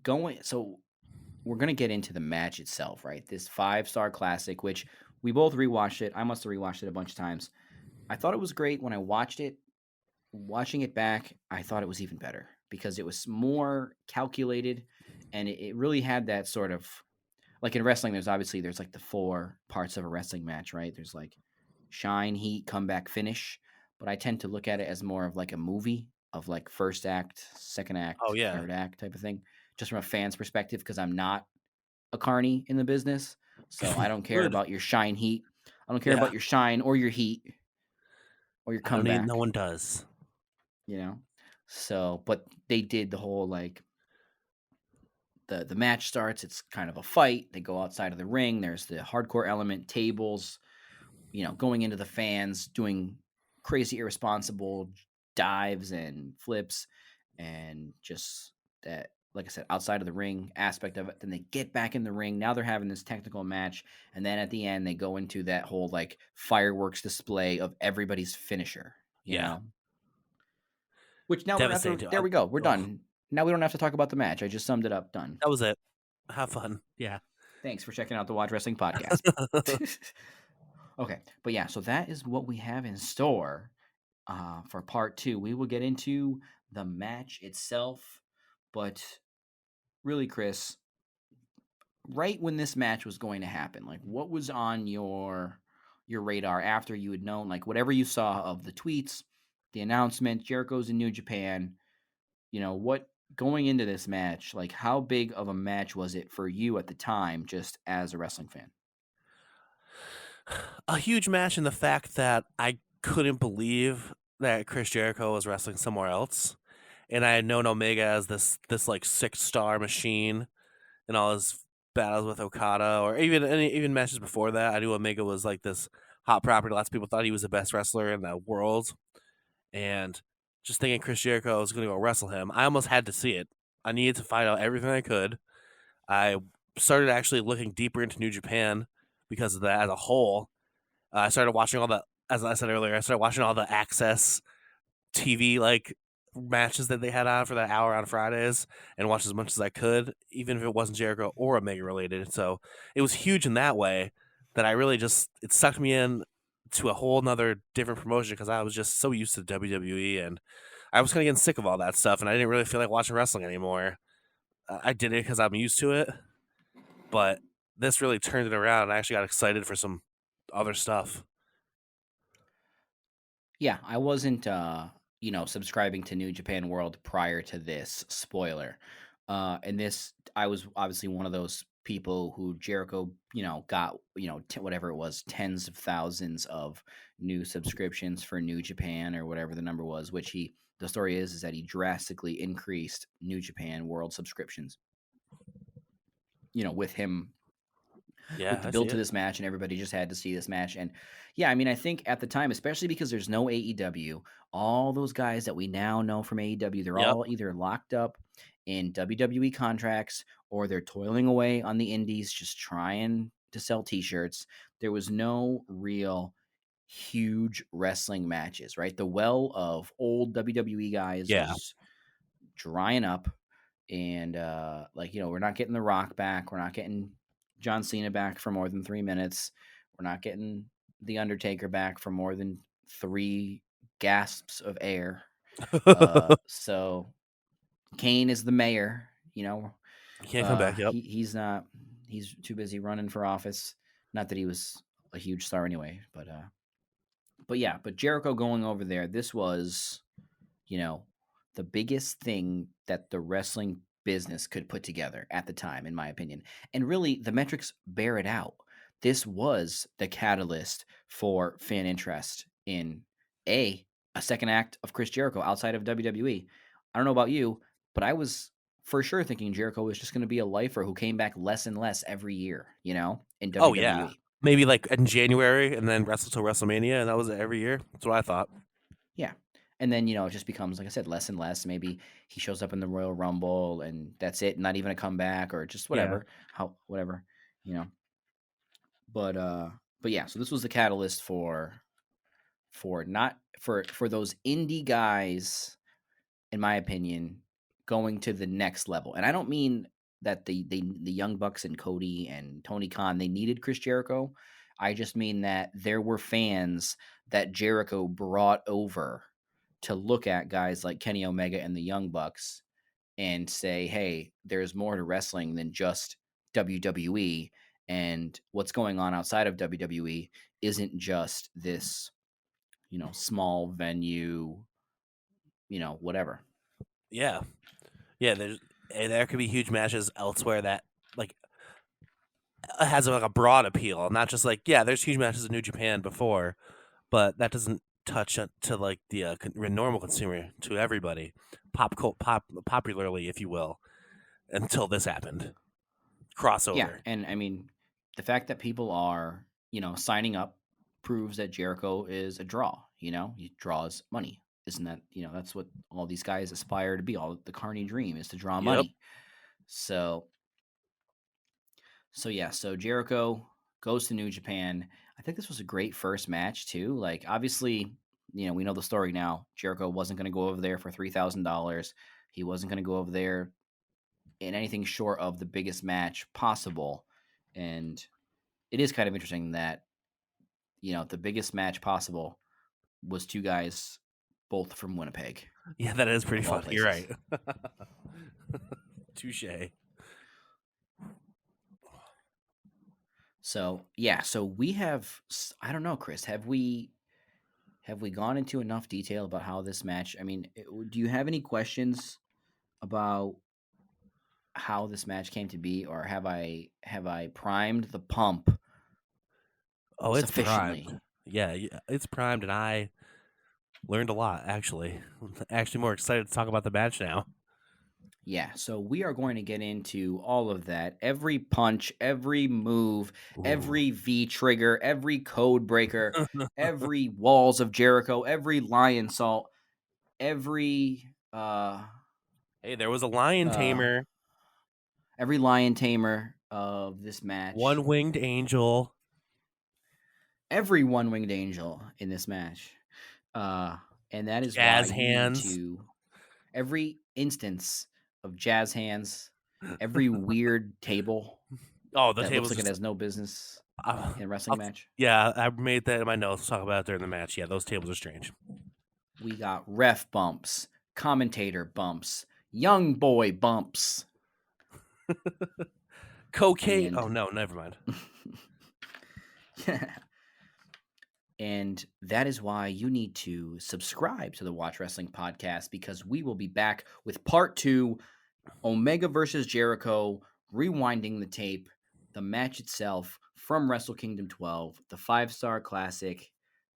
we're going to get into the match itself, right? This 5-star classic, which we both rewatched it. I must have rewatched it a bunch of times. I thought it was great when I watched it. Watching it back, I thought it was even better because it was more calculated, and it really had that sort of, like in wrestling, there's like the 4 parts of a wrestling match, right? There's like shine, heat, comeback, finish. But I tend to look at it as more of like a movie of like first act, second act, third act type of thing, just from a fan's perspective, because I'm not a carny in the business. So I don't care about your shine heat. I don't care about your shine or your heat or your comeback. No one does. So, but they did the whole like the match starts. It's kind of a fight. They go outside of the ring. There's the hardcore element, tables, going into the fans, doing crazy irresponsible dives and flips, and just that, like I said, outside of the ring aspect of it. Then they get back in the ring. Now they're having this technical match, and then at the end they go into that whole like fireworks display of everybody's finisher. You know? Which now there we go. We're done. Now we don't have to talk about the match. I just summed it up. Done. That was it. Have fun. Yeah. Thanks for checking out the Watch Wrestling Podcast. Okay, but yeah, so that is what we have in store for part 2. We will get into the match itself, but really, Chris, right when this match was going to happen, like what was on your radar after you had known, like whatever you saw of the tweets, the announcement, Jericho's in New Japan, what going into this match, like how big of a match was it for you at the time, just as a wrestling fan? A huge match in the fact that I couldn't believe that Chris Jericho was wrestling somewhere else, and I had known Omega as this like 6-star machine and all his battles with Okada, or even matches before that. I knew Omega was like this hot property. Lots of people thought he was the best wrestler in the world, and just thinking Chris Jericho was going to go wrestle him, I almost had to see it. I needed to find out everything I could. I started actually looking deeper into New Japan because of that as a whole. I started watching all the, as I said earlier, I started watching all the Access TV like matches that they had on for that hour on Fridays and watched as much as I could, even if it wasn't Jericho or Omega related. So it was huge in that way that I really just, it sucked me in to a whole nother different promotion because I was just so used to WWE and I was kind of getting sick of all that stuff and I didn't really feel like watching wrestling anymore. I did it because I'm used to it, but this really turned it around and I actually got excited for some other stuff. Yeah, I wasn't, subscribing to New Japan World prior to this. Spoiler. And this, I was obviously one of those people who Jericho, got, whatever it was, tens of thousands of new subscriptions for New Japan or whatever the number was, which the story is that he drastically increased New Japan World subscriptions, with him Yeah, with the build to this match, and everybody just had to see this match. And yeah, I mean, I think at the time, especially because there's no AEW, all those guys that we now know from AEW, they're all either locked up in WWE contracts or they're toiling away on the indies just trying to sell t-shirts. There was no real huge wrestling matches, right? The well of old WWE guys was drying up, and we're not getting The Rock back, we're not getting John Cena back for more than 3 minutes, we're not getting The Undertaker back for more than 3 gasps of air. So Kane is the mayor, he can't come back. Yep. He's not, he's too busy running for office. Not that he was a huge star anyway, but Jericho going over there, this was, the biggest thing that the wrestling business could put together at the time, in my opinion. And really, the metrics bear it out. This was the catalyst for fan interest in a second act of Chris Jericho outside of WWE. I don't know about you, but I was for sure thinking Jericho was just going to be a lifer who came back less and less every year, in WWE. Oh, yeah. Maybe like in January and then wrestle till WrestleMania, and that was it every year. That's what I thought. Yeah. And then, it just becomes, like I said, less and less. Maybe he shows up in the Royal Rumble and that's it. Not even a comeback or just whatever, whatever. But yeah, so this was the catalyst for those indie guys, in my opinion, going to the next level. And I don't mean that the Young Bucks and Cody and Tony Khan, they needed Chris Jericho. I just mean that there were fans that Jericho brought over to look at guys like Kenny Omega and the Young Bucks and say, hey, there's more to wrestling than just WWE. And what's going on outside of WWE isn't just this, small venue, whatever. Yeah. Yeah, there could be huge matches elsewhere that like has like a broad appeal, not just like, there's huge matches in New Japan before, but that doesn't touch to like the normal consumer, to everybody, popularly, if you will, until this happened. Crossover. Yeah, and I mean, the fact that people are, signing up proves that Jericho is a draw. He draws money. Isn't that, that's what all these guys aspire to be. All the Carney dream is to draw money. So Jericho goes to New Japan. I think this was a great first match too. Like, obviously, we know the story now. Jericho wasn't going to go over there for $3,000. He wasn't going to go over there in anything short of the biggest match possible. And it is kind of interesting that, the biggest match possible was two guys both from Winnipeg. Yeah, that is pretty funny. You're right. Touche. So we have, I don't know, Chris, have we gone into enough detail about how this match, I mean, do you have any questions about how this match came to be, or have I primed the pump? Oh, it's primed. Yeah, it's primed, and I learned a lot, actually. I'm actually more excited to talk about the match now. Yeah, so we are going to get into all of that. Every punch, every move, every V trigger, every code breaker, every walls of Jericho, every lion salt, every Hey, there was a lion tamer, every lion tamer of this match. one-winged angel. Every one-winged angel in this match. And that is Jazz why hands. you need to every instance of jazz hands, every weird table Oh, the that table looks like it has no business in a wrestling match. Yeah, I made that in my notes. Talk about it during the match. Yeah, those tables are strange. We got ref bumps, commentator bumps, young boy bumps. Cocaine. And- Oh no, never mind. And that is why you need to subscribe to the Watch Wrestling Podcast, because we will be back with part 2, Omega versus Jericho, rewinding the tape, the match itself from WrestleKingdom 12, the 5-star classic.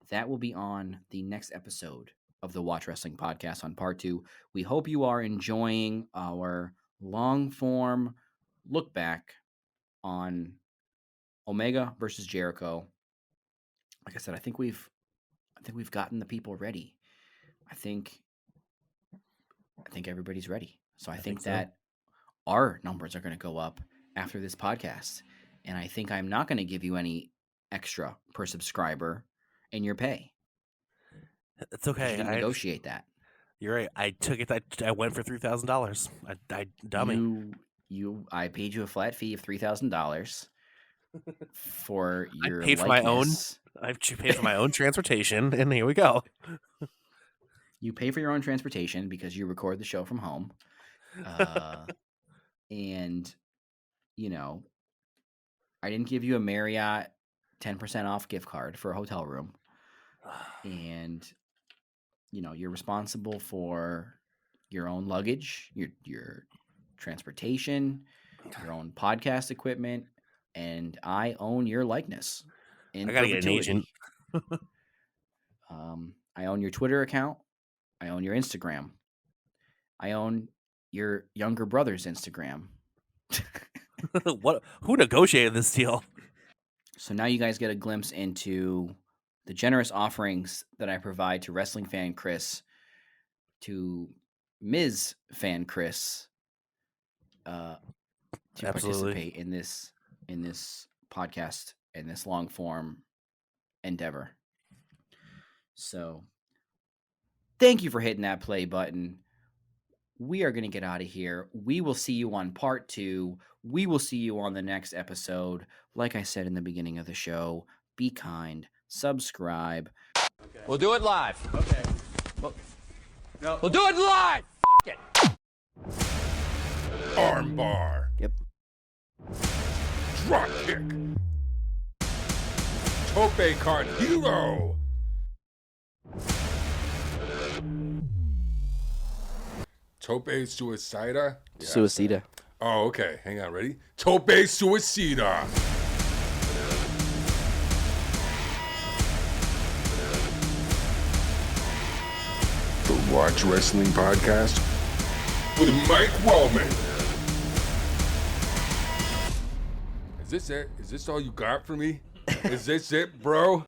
That will be on the next episode of the Watch Wrestling Podcast on part 2. We hope you are enjoying our long form look back on Omega versus Jericho. Like I said, I think we've gotten the people ready. I think everybody's ready. So I think that our numbers are going to go up after this podcast. And I think I'm not going to give you any extra per subscriber in your pay. It's okay. You didn't negotiate that. You're right. I took it. I went for $3,000. I dummy. I paid you a flat fee of $3,000 for your I paid for likeness. I've paid for my own transportation, and here we go. You pay for your own transportation because you record the show from home. And, you know, I didn't give you a Marriott 10% off gift card for a hotel room. And, you know, you're responsible for your own luggage, your transportation, your own podcast equipment, and I own your likeness. I gotta get an agent. I own your Twitter account. I own your Instagram. I own your younger brother's Instagram. What? Who negotiated this deal? So now you guys get a glimpse into the generous offerings that I provide to wrestling fan Chris, to Ms. fan Chris, to participate in this podcast, in this long form endeavor. So thank you for hitting that play button. We are going to get out of here. We will see you on part 2. We will see you on the next episode. Like I said in the beginning of the show, be kind, subscribe. Okay. We'll do it live. Okay. No. We'll do it live. F*** it. Armbar. Yep. Drop kick. Tope card hero. Tope suicida? Yeah. Suicida. Oh, okay. Hang on. Ready? Tope suicida. The Watch Wrestling Podcast with Mike Wellman. Is this it? Is this all you got for me? Is this it, bro?